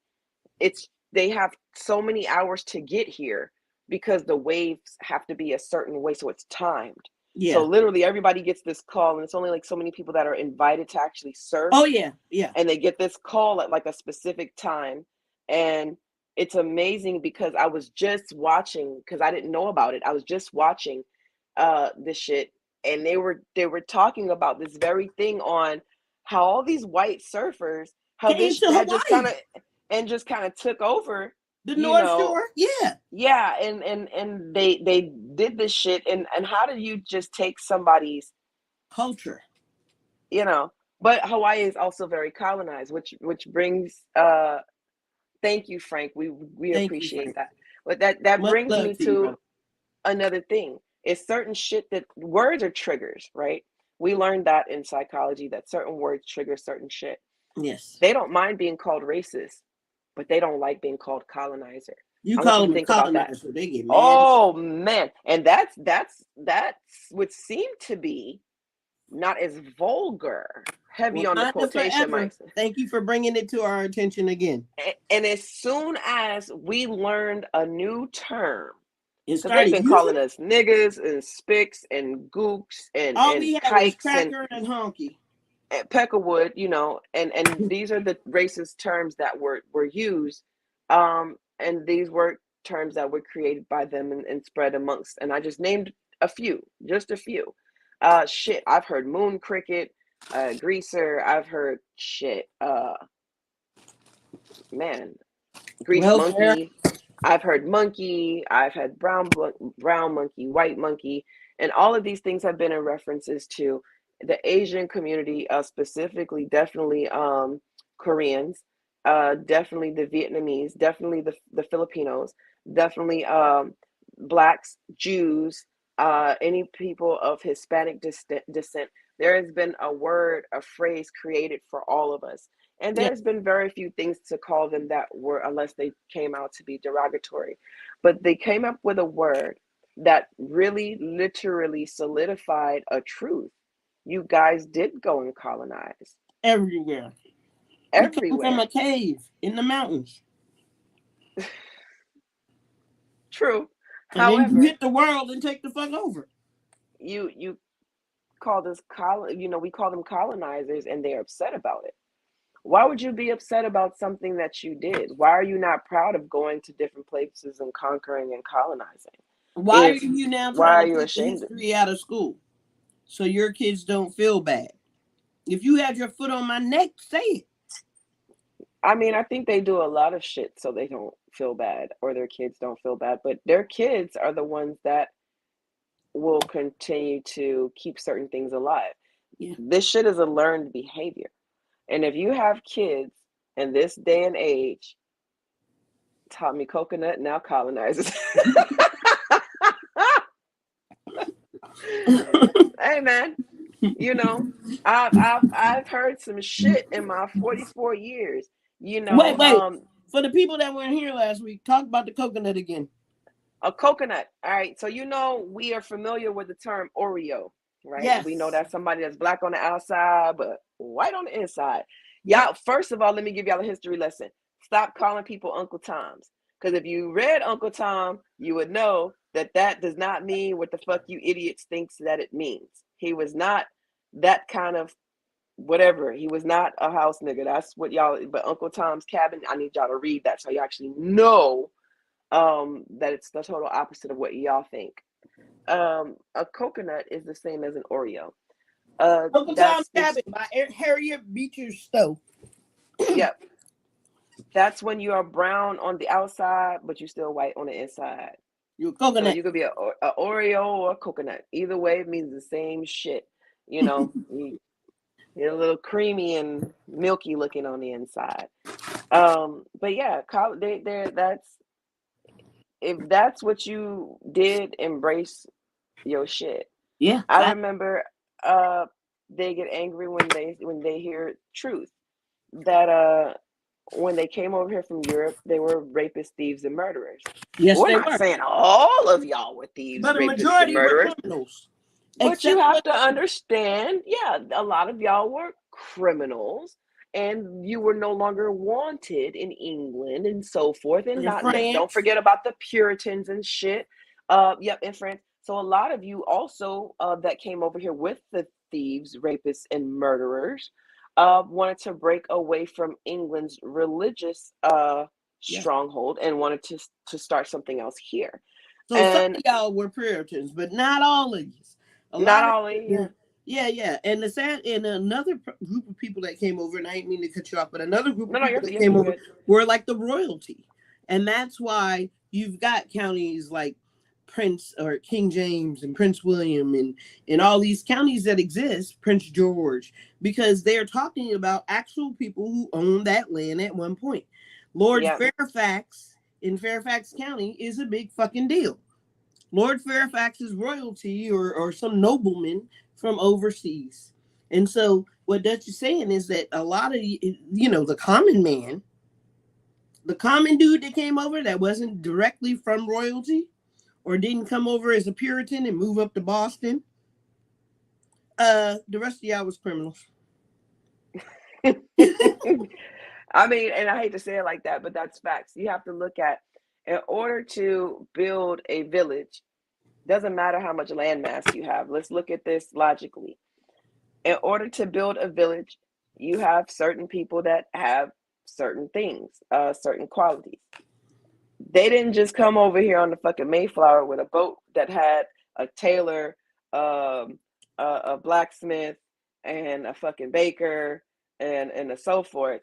Speaker 2: It's they have so many hours to get here because the waves have to be a certain way, so it's timed. So
Speaker 1: Yeah.
Speaker 2: literally everybody gets this call, and it's only like so many people that are invited to actually surf,
Speaker 1: Oh yeah, yeah.
Speaker 2: and they get this call at like a specific time. And it's amazing because I was just watching, because I didn't know about it. I was just watching this shit, and they were talking about this very thing on how all these white surfers, how
Speaker 1: Came
Speaker 2: this
Speaker 1: to
Speaker 2: had just kind
Speaker 1: Hawaii,
Speaker 2: of and just kind of took over,
Speaker 1: the
Speaker 2: you
Speaker 1: North
Speaker 2: know.
Speaker 1: Shore. Yeah,
Speaker 2: Yeah, and they did this shit, and how do you just take somebody's,
Speaker 1: culture.
Speaker 2: you know. But Hawaii is also very colonized, which brings thank you, Frank. We
Speaker 1: Thank you,
Speaker 2: appreciate
Speaker 1: Frank.
Speaker 2: that. But that
Speaker 1: Much
Speaker 2: brings
Speaker 1: love
Speaker 2: me
Speaker 1: to you,
Speaker 2: to
Speaker 1: brother.
Speaker 2: another thing. It's certain shit that words are triggers, right? We learned that in psychology, that certain words trigger certain shit.
Speaker 1: Yes.
Speaker 2: They don't mind being called racist, but they don't like being called colonizer.
Speaker 1: You
Speaker 2: I want you
Speaker 1: call
Speaker 2: to
Speaker 1: them a
Speaker 2: think about that.
Speaker 1: colonizer, they get mad as shit.
Speaker 2: Oh man, and that's would seem to be not as vulgar, heavy on the
Speaker 1: Wakanda
Speaker 2: quotation
Speaker 1: forever.
Speaker 2: marks.
Speaker 1: Thank you for bringing it to our attention again.
Speaker 2: And as soon as we learned a new term,
Speaker 1: And
Speaker 2: because they've
Speaker 1: started
Speaker 2: been
Speaker 1: using
Speaker 2: calling
Speaker 1: it.
Speaker 2: us niggas and spicks and gooks
Speaker 1: All
Speaker 2: and
Speaker 1: we had was
Speaker 2: kikes
Speaker 1: cracker and honky.
Speaker 2: and peckerwood, and these are the racist terms that were used, and these were terms that were created by them and spread amongst. And I just named a few, just a few. Shit, I've heard moon cricket, greaser. I've heard shit. Man, grease
Speaker 1: Welfare.
Speaker 2: monkey. I've heard monkey. I've had brown monkey, white monkey, and all of these things have been in references to the Asian community, specifically, definitely Koreans, definitely the Vietnamese, definitely the Filipinos, definitely blacks, Jews, any people of Hispanic descent. There has been a word, a phrase created for all of us. And
Speaker 1: Yeah.
Speaker 2: there's been very few things to call them that were, unless they came out to be derogatory. But they came up with a word that really literally solidified a truth. You guys did go and colonize
Speaker 1: Everywhere. We come from a
Speaker 2: everywhere.
Speaker 1: cave in the mountains.
Speaker 2: True.
Speaker 1: And then you
Speaker 2: However,
Speaker 1: hit the world and take the fuck over.
Speaker 2: you call this we call them colonizers, and they're upset about it. Why would you be upset about something that you did? Why are you not proud of going to different places and conquering and colonizing?
Speaker 1: Why are
Speaker 2: If
Speaker 1: you now
Speaker 2: Why
Speaker 1: trying
Speaker 2: are
Speaker 1: to
Speaker 2: you
Speaker 1: take the
Speaker 2: ashamed?
Speaker 1: history out of school so your kids don't feel bad? If you had your foot on my neck, say it.
Speaker 2: I mean, I think they do a lot of shit so they don't feel bad, or their kids don't feel bad, but their kids are the ones that will continue to keep certain things alive.
Speaker 1: Yeah.
Speaker 2: This shit is a learned behavior. And if you have kids in this day and age, taught me coconut, now colonizers. Hey man, you know, I've heard some shit in my 44 years. You know,
Speaker 1: Wait. For the people that weren't here last week, talk about the coconut again.
Speaker 2: a coconut. All right, so we are familiar with the term Oreo, right? We know
Speaker 1: Yes.
Speaker 2: that's somebody that's black on the outside but white on the inside.
Speaker 1: Yep.
Speaker 2: Y'all, first of all, let me give y'all a history lesson. Stop calling people Uncle Toms. Because if you read Uncle Tom, you would know that that does not mean what the fuck you idiots thinks that it means. He was not that kind of whatever. He was not a house nigga. That's what y'all. But Uncle Tom's Cabin, I need y'all to read that so you actually know that it's the total opposite of what y'all think. A coconut is the same as an Oreo.
Speaker 1: Uncle
Speaker 2: That
Speaker 1: Tom's
Speaker 2: speaks.
Speaker 1: Cabin by Harriet Beecher Stowe.
Speaker 2: Yep, that's when you are brown on the outside, but you're still white on the inside.
Speaker 1: You a
Speaker 2: So
Speaker 1: coconut.
Speaker 2: you could be a Oreo or a coconut. Either way, it means the same shit. You know, you're a little creamy and milky looking on the inside. But yeah, that's if that's what you did, embrace your shit.
Speaker 1: Yeah.
Speaker 2: I remember they get angry when they hear truth. That when they came over here from Europe, they were rapists, thieves, and murderers.
Speaker 1: Yes,
Speaker 2: We're
Speaker 1: they
Speaker 2: not
Speaker 1: were.
Speaker 2: saying all of y'all were thieves,
Speaker 1: But a
Speaker 2: rapists, and
Speaker 1: majority were
Speaker 2: murderers.
Speaker 1: criminals.
Speaker 2: But you
Speaker 1: Except
Speaker 2: have
Speaker 1: for
Speaker 2: to understand, yeah, a lot of y'all were criminals and you were no longer wanted in England and so forth. And
Speaker 1: in
Speaker 2: not don't
Speaker 1: France.
Speaker 2: forget about the Puritans and shit. Yep, in France. So a lot of you also that came over here with the thieves, rapists, and murderers wanted to break away from England's religious
Speaker 1: Yeah.
Speaker 2: stronghold and wanted to start something else here.
Speaker 1: So some
Speaker 2: And
Speaker 1: of y'all were Puritans, but not all of you. A
Speaker 2: not
Speaker 1: lot of
Speaker 2: only, yeah.
Speaker 1: yeah. And the sad and another group of people that came over, and I didn't mean to cut you off, but another group
Speaker 2: No,
Speaker 1: of
Speaker 2: no,
Speaker 1: people that
Speaker 2: you're
Speaker 1: came over
Speaker 2: good.
Speaker 1: were like the royalty. And that's why you've got counties like Prince or King James and Prince William and all these counties that exist, Prince George, because they're talking about actual people who owned that land at one point. Lord
Speaker 2: Yeah.
Speaker 1: Fairfax in Fairfax County is a big fucking deal. Lord Fairfax is royalty or some nobleman from overseas. And so what Dutch is saying is that a lot of, the common man, the common dude that came over that wasn't directly from royalty or didn't come over as a Puritan and move up to Boston, the rest of y'all was criminals.
Speaker 2: I mean, and I hate to say it like that, but that's facts. You have to look at, in order to build a village, doesn't matter how much land mass you have. Let's look at this logically. In order to build a village, you have certain people that have certain things, certain qualities. They didn't just come over here on the fucking Mayflower with a boat that had a tailor, a blacksmith, and a fucking baker, and so forth.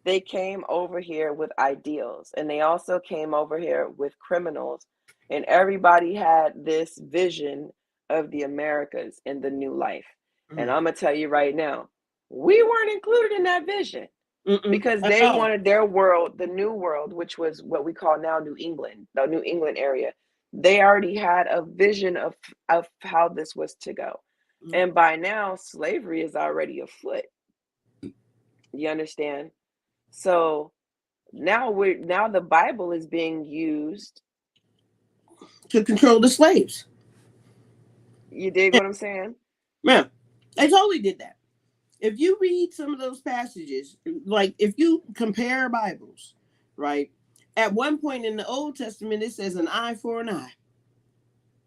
Speaker 2: They came over here with ideals, and they also came over here with criminals, and everybody had this vision of the Americas in the new life. And I'm gonna tell you right now, we weren't included in that vision because
Speaker 1: At
Speaker 2: they
Speaker 1: all.
Speaker 2: wanted their world, the new world, which was what we call now New England, the New England area. They already had a vision of how this was to go. And by now, slavery is already afoot. You understand? So now the Bible is being used
Speaker 1: To control the slaves.
Speaker 2: You dig
Speaker 1: Yeah,
Speaker 2: what I'm saying?
Speaker 1: yeah. They totally did that. If you read some of those passages, like if you compare Bibles, right? At one point in the Old Testament, it says an eye for an eye.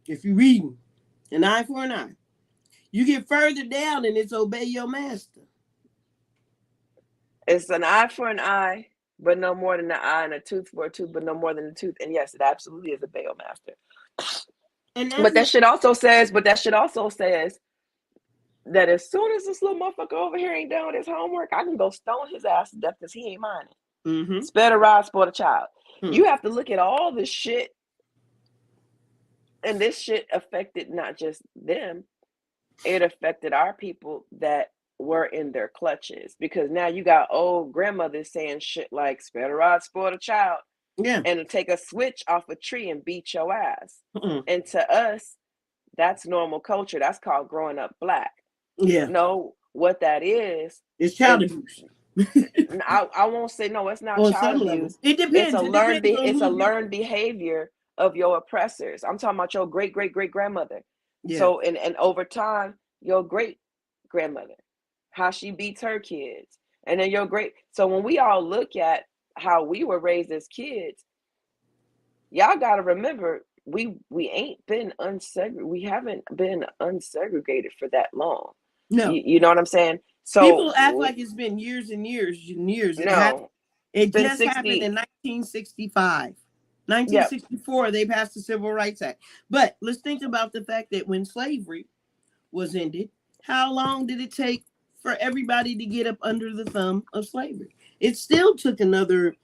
Speaker 1: If you read an eye for an eye, you get further down and it's obey your master.
Speaker 2: It's an eye for an eye, but no more than an eye, and a tooth for a tooth, but no more than a tooth. And yes, it absolutely is a bail master.
Speaker 1: And that's
Speaker 2: But
Speaker 1: what,
Speaker 2: that shit also says that as soon as this little motherfucker over here ain't done with his homework, I can go stone his ass to death because he ain't mine. Spare the rod, spoil the child. You have to look at all this shit, and this shit affected not just them, it affected our people that were in their clutches, because now you got old grandmothers saying shit like spare the rod, spoil the child,
Speaker 1: yeah.
Speaker 2: and to take a switch off a tree and beat your ass.
Speaker 1: Mm-mm.
Speaker 2: And to us, that's normal culture. That's called growing up black.
Speaker 1: Yeah.
Speaker 2: No, what that is
Speaker 1: It's child abuse.
Speaker 2: I won't say no, it's not
Speaker 1: On
Speaker 2: child
Speaker 1: some level.
Speaker 2: abuse.
Speaker 1: It depends. It depends on
Speaker 2: It's
Speaker 1: who
Speaker 2: a
Speaker 1: you.
Speaker 2: learned behavior of your oppressors. I'm talking about your great great great grandmother.
Speaker 1: Yeah.
Speaker 2: So and over time, your great grandmother, how she beats her kids. And then your great, so when we all look at how we were raised as kids, y'all got to remember, we ain't been unsegregated. We haven't been unsegregated for that long.
Speaker 1: No,
Speaker 2: You know what I'm saying? So
Speaker 1: people act like it's been years and years and years. It has.
Speaker 2: no, it's
Speaker 1: It
Speaker 2: been
Speaker 1: just happened
Speaker 2: 60.
Speaker 1: in 1965.
Speaker 2: Yep.
Speaker 1: 1964, they passed the Civil Rights Act. But let's think about the fact that when slavery was ended, how long did it take for everybody to get up under the thumb of slavery? It still took another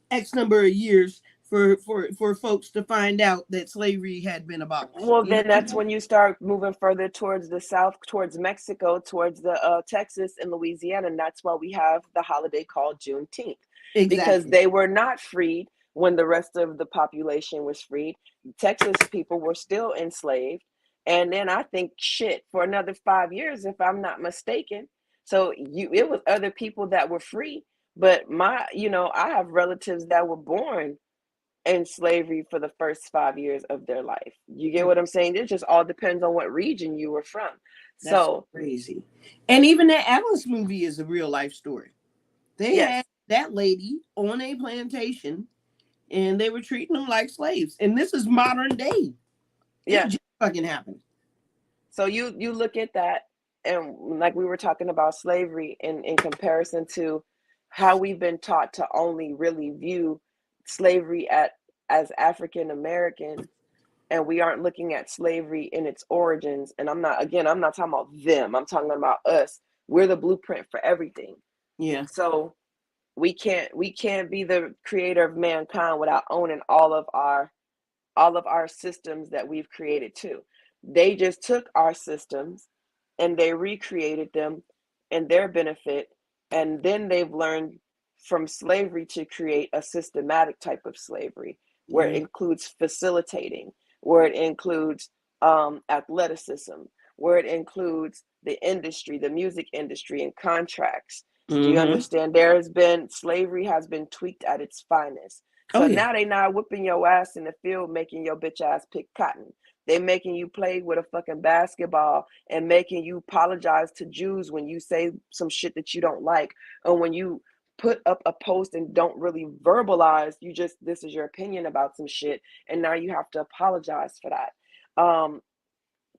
Speaker 1: X number of years for folks to find out that slavery had been abolished.
Speaker 2: Well,
Speaker 1: You know
Speaker 2: then
Speaker 1: what I'm
Speaker 2: that's
Speaker 1: saying?
Speaker 2: when you start moving further towards the south, towards Mexico, towards the Texas and Louisiana, and that's why we have the holiday called Juneteenth, because
Speaker 1: Exactly.
Speaker 2: they were not freed when the rest of the population was freed. Texas people were still enslaved, and then I think shit for another 5 years, if I'm not mistaken. So it was other people that were free, but I have relatives that were born in slavery for the first 5 years of their life. You get
Speaker 1: Mm,
Speaker 2: what I'm saying? It just all depends on what region you were from.
Speaker 1: that's
Speaker 2: So,
Speaker 1: crazy. And even that Alice movie is a real life story. They had
Speaker 2: yes,
Speaker 1: that lady on a plantation and they were treating them like slaves. And this is modern day. It
Speaker 2: yeah.
Speaker 1: just fucking happened.
Speaker 2: So you look at that, and like we were talking about slavery in comparison to how we've been taught to only really view slavery as African Americans, and we aren't looking at slavery in its origins. And I'm not talking about them. I'm talking about us. We're the blueprint for everything.
Speaker 1: Yeah.
Speaker 2: So we can't be the creator of mankind without owning all of our systems that we've created too. They just took our systems and they recreated them in their benefit, and then they've learned from slavery to create a systematic type of slavery where it
Speaker 1: Yeah.
Speaker 2: includes facilitating, where it includes athleticism, where it includes the industry, the music industry, and contracts. Do you
Speaker 1: Mm-hmm.
Speaker 2: understand? Slavery has been tweaked at its finest.
Speaker 1: Oh
Speaker 2: So
Speaker 1: yeah.
Speaker 2: now they not whipping your ass in the field, making your bitch ass pick cotton. They making you play with a fucking basketball and making you apologize to Jews when you say some shit that you don't like, or when you put up a post and don't really verbalize, you just, this is your opinion about some shit, and now you have to apologize for that.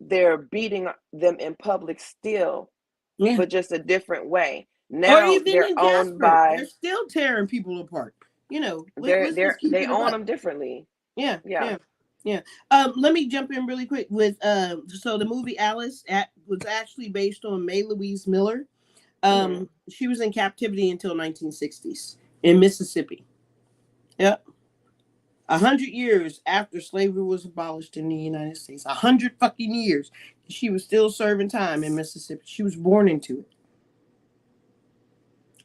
Speaker 2: They're beating them in public still,
Speaker 1: Yeah.
Speaker 2: but just a different way.
Speaker 1: Or
Speaker 2: Now
Speaker 1: even
Speaker 2: they're
Speaker 1: in
Speaker 2: owned
Speaker 1: Jasper, they're
Speaker 2: by,
Speaker 1: still tearing people apart.
Speaker 2: they're
Speaker 1: Let's just
Speaker 2: they're
Speaker 1: keep
Speaker 2: they
Speaker 1: it a
Speaker 2: own
Speaker 1: buck.
Speaker 2: them differently.
Speaker 1: Yeah,
Speaker 2: Yeah.
Speaker 1: yeah, yeah. Let me jump in really quick with so the movie was actually based on May Louise Miller.
Speaker 2: Hmm.
Speaker 1: She was in captivity until 1960s in Mississippi. Yep. 100 years after slavery was abolished in the United States. 100 fucking years. She was still serving time in Mississippi. She was born into it.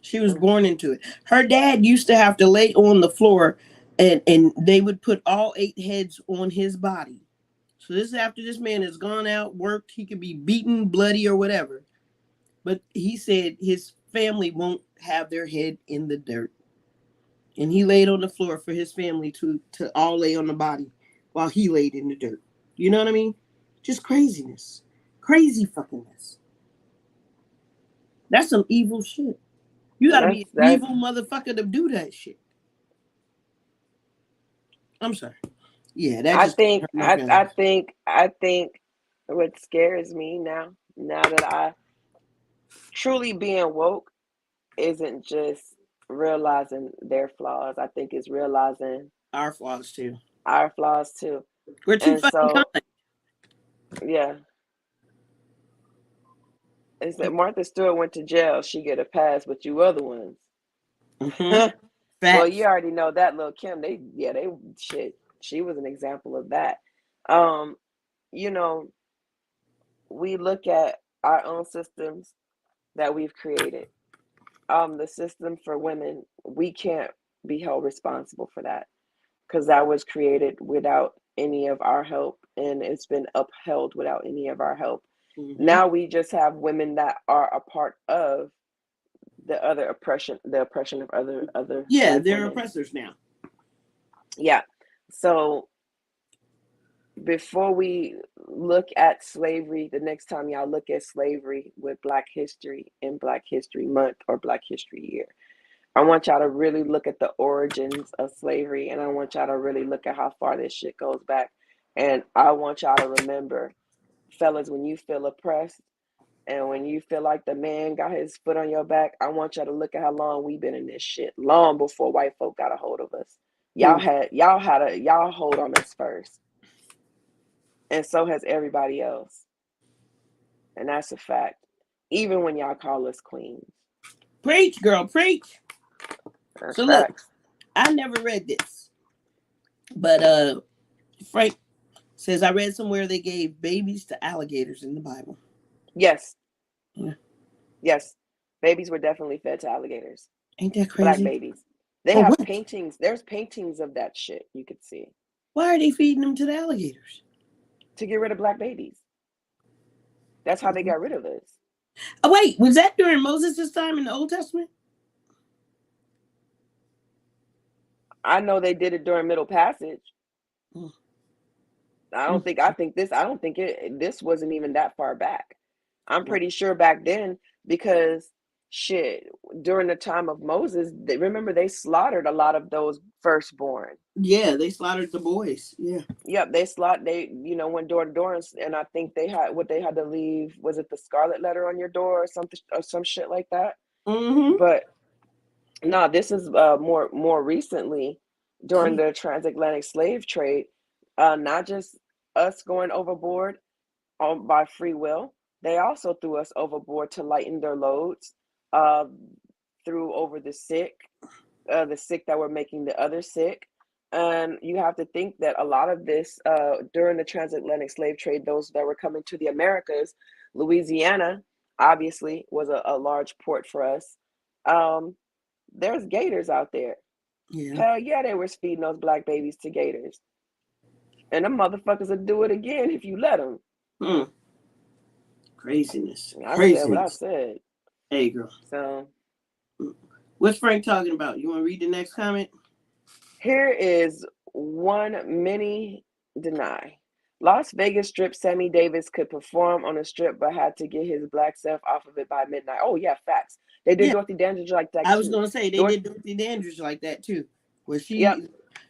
Speaker 1: She was born into it. Her dad used to have to lay on the floor and they would put all 8 heads on his body. So this is after this man has gone out, worked, he could be beaten, bloody, or whatever. But he said his family won't have their head in the dirt. And he laid on the floor for his family to all lay on the body while he laid in the dirt. You know what I mean? Just craziness. Crazy fuckingness. That's some evil shit. You gotta be
Speaker 2: That's
Speaker 1: an
Speaker 2: that's
Speaker 1: evil motherfucker to do that shit. I'm sorry. Yeah, that
Speaker 2: I
Speaker 1: just
Speaker 2: think
Speaker 1: hurt my
Speaker 2: I I
Speaker 1: feelings.
Speaker 2: think I think what scares me now that I truly being woke isn't just realizing their flaws. I think it's realizing
Speaker 1: Our flaws too.
Speaker 2: our flaws too.
Speaker 1: We're too
Speaker 2: And
Speaker 1: fucking
Speaker 2: so,
Speaker 1: kind.
Speaker 2: yeah, it's that Martha Stewart went to jail. She get a pass, but you other ones.
Speaker 1: Mm-hmm.
Speaker 2: Well, you
Speaker 1: Facts.
Speaker 2: already know that little Kim. They shit. She was an example of that. Um, you know, we look at our own systems that we've created. The system for women, we can't be held responsible for that because that was created without any of our help, and it's been upheld without any of our help.
Speaker 1: Mm-hmm.
Speaker 2: Now we just have women that are a part of the oppression of other
Speaker 1: Yeah,
Speaker 2: black
Speaker 1: they're
Speaker 2: women.
Speaker 1: oppressors now.
Speaker 2: Yeah. So before we look at slavery, the next time y'all look at slavery with Black History and Black History Month or Black History Year, I want y'all to really look at the origins of slavery, and I want y'all to really look at how far this shit goes back. And I want y'all to remember, fellas, when you feel oppressed and when you feel like the man got his foot on your back, I want y'all to look at how long we've been in this shit. Long before white folk got a hold of us. Y'all hold on us first. And so has everybody else. And that's a fact. Even when y'all call us queens.
Speaker 1: Preach, girl, preach.
Speaker 2: That's
Speaker 1: So look,
Speaker 2: facts.
Speaker 1: I never read this, but Frank says I read somewhere they gave babies to alligators in the Bible.
Speaker 2: Yes.
Speaker 1: Yeah.
Speaker 2: Yes. Babies were definitely fed to alligators.
Speaker 1: Ain't that
Speaker 2: Black
Speaker 1: crazy?
Speaker 2: babies. They
Speaker 1: For
Speaker 2: have
Speaker 1: what?
Speaker 2: paintings. There's paintings of that shit you could see.
Speaker 1: Why are they feeding them to the alligators?
Speaker 2: To get rid of black babies. That's how they got rid of us.
Speaker 1: Oh, wait, was that during Moses' time in the Old Testament?
Speaker 2: I know they did it during Middle Passage.
Speaker 1: Mm.
Speaker 2: I don't think this wasn't even that far back. I'm pretty sure back then, because shit, during the time of Moses, remember they slaughtered a lot of those firstborn.
Speaker 1: Yeah, they slaughtered the boys. Yeah.
Speaker 2: Yep, they went door to door, and I think they had to leave, was it the scarlet letter on your door or something, or some shit like that?
Speaker 1: Mm-hmm.
Speaker 2: But no, this is more recently during the transatlantic slave trade, not just us going overboard by free will. They also threw us overboard to lighten their loads, uh, threw over the sick that were making the other sick. And you have to think that a lot of this, during the transatlantic slave trade, those that were coming to the Americas, Louisiana obviously was a large port for us. There's gators out there.
Speaker 1: Yeah.
Speaker 2: Hell yeah, they were feeding those black babies to gators. And them motherfuckers will do it again if you let them.
Speaker 1: Hmm. Craziness.
Speaker 2: I said what I
Speaker 1: Craziness.
Speaker 2: said.
Speaker 1: Hey, girl.
Speaker 2: So
Speaker 1: What's Frank talking about? You want to read the next comment?
Speaker 2: here is one mini deny. Las Vegas Strip Sammy Davis could perform on a strip but had to get his black self off of it by midnight. Oh yeah, facts. They did
Speaker 1: Yeah.
Speaker 2: Dorothy Dandridge like that
Speaker 1: I was
Speaker 2: too.
Speaker 1: going to say they did Dorothy Dandridge like that too. Where
Speaker 2: Yep.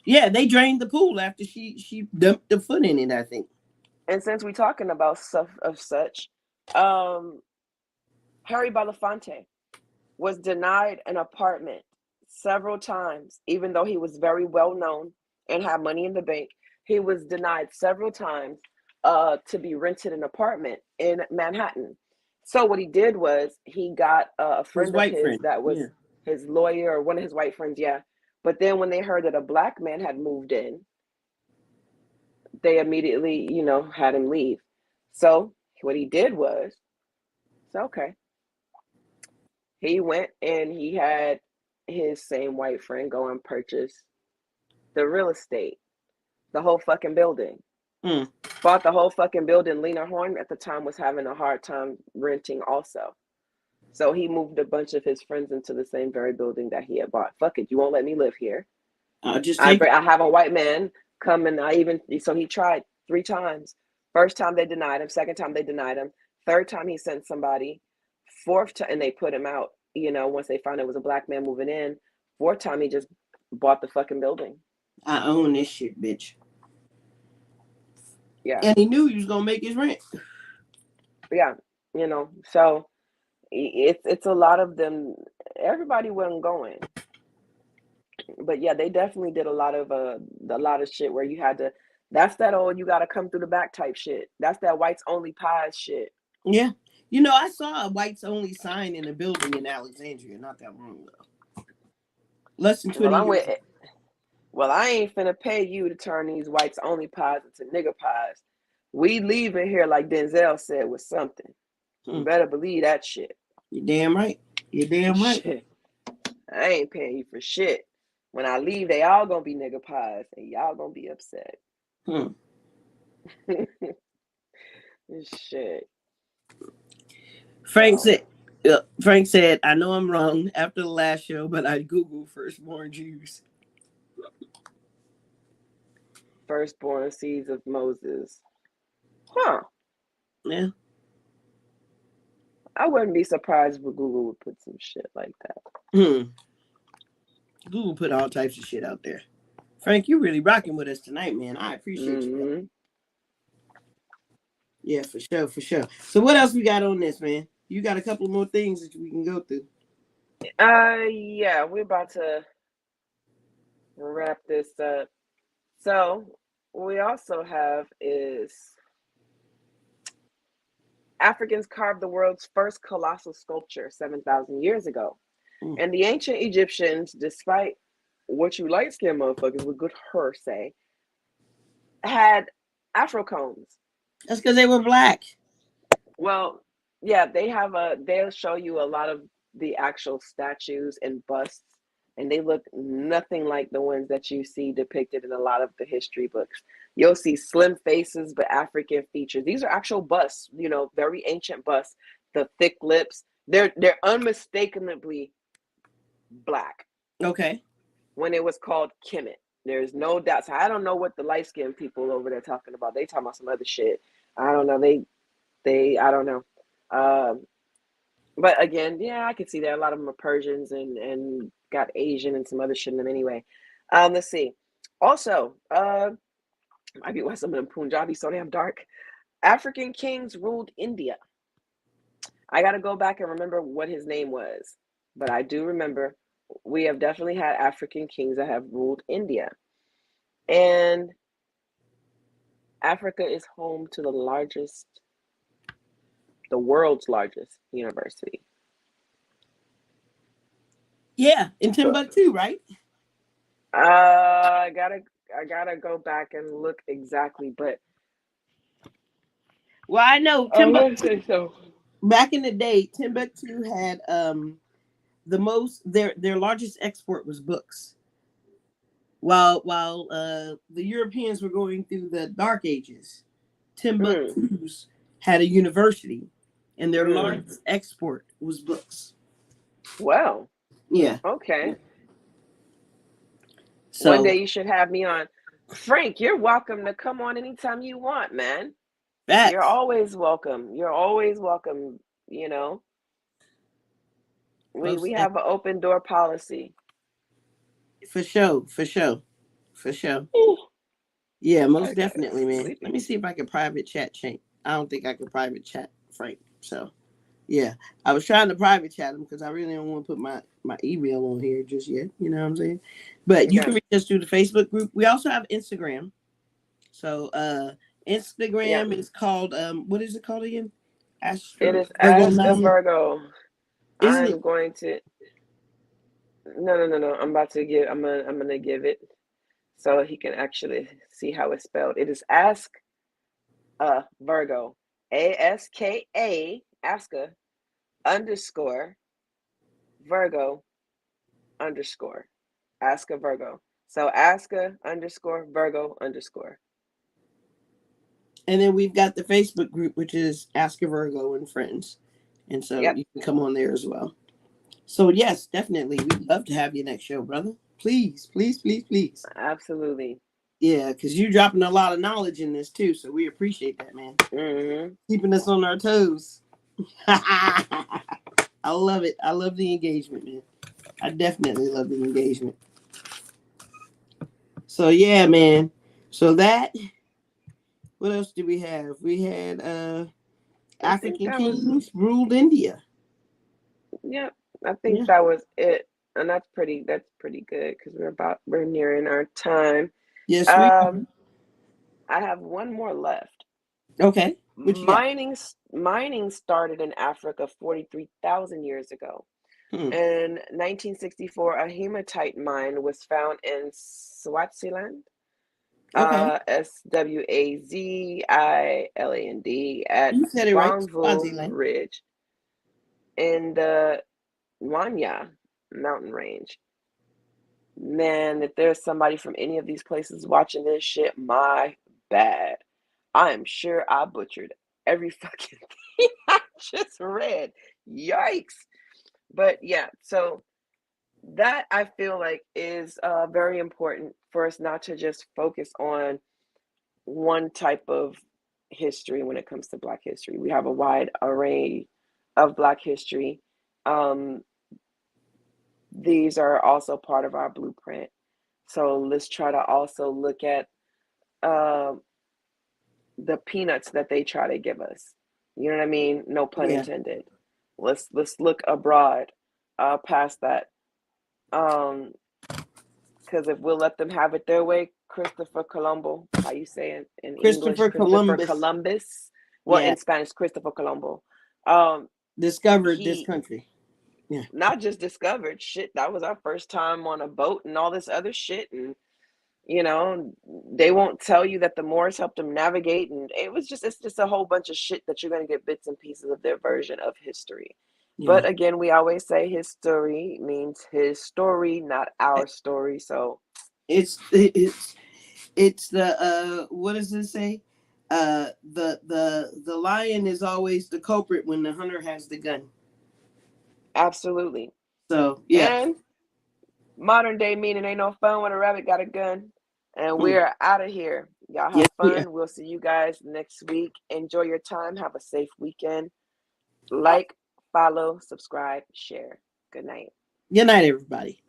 Speaker 1: yeah, they drained the pool after she dumped the foot in it, I think.
Speaker 2: And since we're talking about stuff of such, um, Harry Belafonte was denied an apartment several times, even though he was very well known and had money in the bank. He was denied several times to be rented an apartment in Manhattan. So what he did was he got a
Speaker 1: His
Speaker 2: friend of
Speaker 1: white
Speaker 2: his
Speaker 1: friend.
Speaker 2: that
Speaker 1: Yeah.
Speaker 2: was his lawyer, or one of his white friends, yeah. But then when they heard that a black man had moved in, they immediately, had him leave. So what he did was, so okay, he went and he had his same white friend go and purchase the real estate, the whole fucking building.
Speaker 1: Mm.
Speaker 2: Bought the whole fucking building. Lena Horne at the time was having a hard time renting also. So he moved a bunch of his friends into the same very building that he had bought. Fuck it, you won't let me live here.
Speaker 1: I'll just
Speaker 2: I
Speaker 1: take it.
Speaker 2: have a white man come, and so he tried 3 times. First time they denied him. Second time they denied him. Third time he sent somebody. Fourth time, and they put him out. Once they found it was a black man moving in. Fourth time he just bought the fucking building.
Speaker 1: I own this shit, bitch.
Speaker 2: Yeah,
Speaker 1: And he knew he was gonna make his rent.
Speaker 2: yeah. So it's a lot of them. Everybody wasn't going, but yeah, they definitely did a lot of shit where you had to. That's that old you got to come through the back type shit. That's that whites only pies shit.
Speaker 1: Yeah. I saw a whites only sign in a building in Alexandria not that long ago. Less than
Speaker 2: Well,
Speaker 1: 20
Speaker 2: I'm
Speaker 1: years
Speaker 2: with
Speaker 1: ago.
Speaker 2: it. Well, I ain't finna pay you to turn these whites only pies into nigger pies. We leaving here, like Denzel said, with something. You
Speaker 1: Hmm.
Speaker 2: better believe that shit.
Speaker 1: You're damn right. You're damn right.
Speaker 2: Shit. I ain't paying you for shit. When I leave, they all gonna be nigger pies, and y'all gonna be upset.
Speaker 1: Hmm.
Speaker 2: Shit.
Speaker 1: Frank
Speaker 2: So,
Speaker 1: said Frank said, I know I'm wrong after the last show, but I Googled firstborn Jews.
Speaker 2: firstborn seeds of Moses. Huh.
Speaker 1: Yeah.
Speaker 2: I wouldn't be surprised if Google would put some shit like that.
Speaker 1: Hmm. Google put all types of shit out there. Frank, you really rocking with us tonight, man. I appreciate you.
Speaker 2: Mm-hmm.
Speaker 1: Yeah, for sure, for sure. So what else we got on this, man? You got a couple more things that we can go through.
Speaker 2: Yeah, we're about to wrap this up. So what we also have is Africans carved the world's first colossal sculpture 7,000 years ago.
Speaker 1: Mm.
Speaker 2: And the ancient Egyptians, despite what you light skinned motherfuckers with good hair say, had afro combs.
Speaker 1: That's because they were black.
Speaker 2: Well, yeah, they'll show you a lot of the actual statues and busts, and they look nothing like the ones that you see depicted in a lot of the history books. You'll see slim faces but African features. These are actual busts, very ancient busts. The thick lips, they're unmistakably black.
Speaker 1: Okay.
Speaker 2: When it was called Kemet. There's no doubt. So I don't know what the light skinned people over there talking about. They talking about some other shit. I don't know. I don't know. But again, yeah, I can see that a lot of them are Persians and got Asian and some other shit in them anyway. Let's see. Also, might be why some of them Punjabi so damn dark. African kings ruled India. I got to go back and remember what his name was, but I do remember we have definitely had African kings that have ruled India. And Africa is home to the world's largest university.
Speaker 1: Yeah, in Timbuktu, right?
Speaker 2: I gotta go back and look exactly, but
Speaker 1: Well, I know
Speaker 2: I want
Speaker 1: Timbuktu.
Speaker 2: to say so.
Speaker 1: Back in the day, Timbuktu had the most their largest export was books. While the Europeans were going through the Dark Ages, Timbuktu's had a university, and their largest export was books.
Speaker 2: Well,
Speaker 1: Yeah.
Speaker 2: okay.
Speaker 1: So
Speaker 2: One day you should have me on. Frank, you're welcome to come on anytime you want, man. You're
Speaker 1: facts.
Speaker 2: always welcome. You're always welcome, you know. We have an open door policy.
Speaker 1: For sure, for sure, for sure.
Speaker 2: Ooh,
Speaker 1: Yeah,
Speaker 2: I
Speaker 1: most
Speaker 2: got
Speaker 1: definitely, man. Let
Speaker 2: sleepy.
Speaker 1: me see if I can private chat Shank. I don't think I can private chat Frank. So yeah, I was trying to private chat him because I really don't want to put my email on here just yet. You know what I'm saying? But you
Speaker 2: Okay.
Speaker 1: can reach us through the Facebook group. We also have Instagram. So Instagram is called what is it called again?
Speaker 2: It
Speaker 1: Astro
Speaker 2: is
Speaker 1: Virgo
Speaker 2: Ask a
Speaker 1: 9.
Speaker 2: Virgo.
Speaker 1: Isn't it?
Speaker 2: I'm going to no. I'm gonna give it so he can actually see how it's spelled. It is Ask a Virgo. Aska underscore Virgo underscore. Ask a Virgo. So Aska underscore Virgo underscore.
Speaker 1: And then we've got the Facebook group, which is Ask a Virgo and Friends. And so
Speaker 2: Yep.
Speaker 1: you can come on there as well. So yes, definitely. We'd love to have you next show, brother. Please, please, please, please.
Speaker 2: Absolutely.
Speaker 1: Yeah, because you're dropping a lot of knowledge in this too. So we appreciate that, man.
Speaker 2: Mm-hmm.
Speaker 1: Keeping us on our toes. I love it. I love the engagement, man. I definitely love the engagement. So yeah, man. So that what else did we have? We had
Speaker 2: I think
Speaker 1: African
Speaker 2: that was
Speaker 1: kings ruled India.
Speaker 2: yeah. I think
Speaker 1: Yeah.
Speaker 2: that was it, and that's pretty good because we're nearing our time.
Speaker 1: Yes, we
Speaker 2: Um, I have one more left.
Speaker 1: okay. What you got?
Speaker 2: Mining started in Africa 43,000 years ago.
Speaker 1: Hmm.
Speaker 2: In 1964, a hematite mine was found in Swaziland,
Speaker 1: Okay.
Speaker 2: Swaziland, at
Speaker 1: You said it right.
Speaker 2: Bangville
Speaker 1: Swaziland.
Speaker 2: Ridge in the Wanya mountain range. Man, if there's somebody from any of these places watching this shit, my bad. I am sure I butchered every fucking thing I just read. Yikes. But yeah, so that I feel like is very important for us not to just focus on one type of history when it comes to Black history. We have a wide array of Black history. Um, these are also part of our blueprint. So let's try to also look at uh, the peanuts that they try to give us. You know what I mean? No pun
Speaker 1: Yeah.
Speaker 2: intended. Let's look abroad, past that. Um, because if we'll let them have it their way, Christopher Colombo, how you say it in English,
Speaker 1: Christopher
Speaker 2: Christopher
Speaker 1: Columbus.
Speaker 2: Columbus. Well,
Speaker 1: Yeah.
Speaker 2: in Spanish, Christopher Colombo. Um,
Speaker 1: Discovered this
Speaker 2: he
Speaker 1: country. Yeah.
Speaker 2: not just discovered shit. That was our first time on a boat and all this other shit. And you know, they won't tell you that the Moors helped them navigate, and it's just a whole bunch of shit that you're going to get bits and pieces of their version of history.
Speaker 1: Yeah.
Speaker 2: But again, we always say history means his story, not our story. So
Speaker 1: It's the what does it say? The lion is always the culprit when the hunter has the gun.
Speaker 2: absolutely.
Speaker 1: So yeah.
Speaker 2: And modern day meaning ain't no fun when a rabbit got a gun. And
Speaker 1: Hmm.
Speaker 2: we're out of here. Y'all
Speaker 1: Yes,
Speaker 2: have
Speaker 1: we are.
Speaker 2: fun. We'll see you guys next week. Enjoy your time. Have a safe weekend. Like, follow, subscribe, share. Good night.
Speaker 1: Good night, everybody.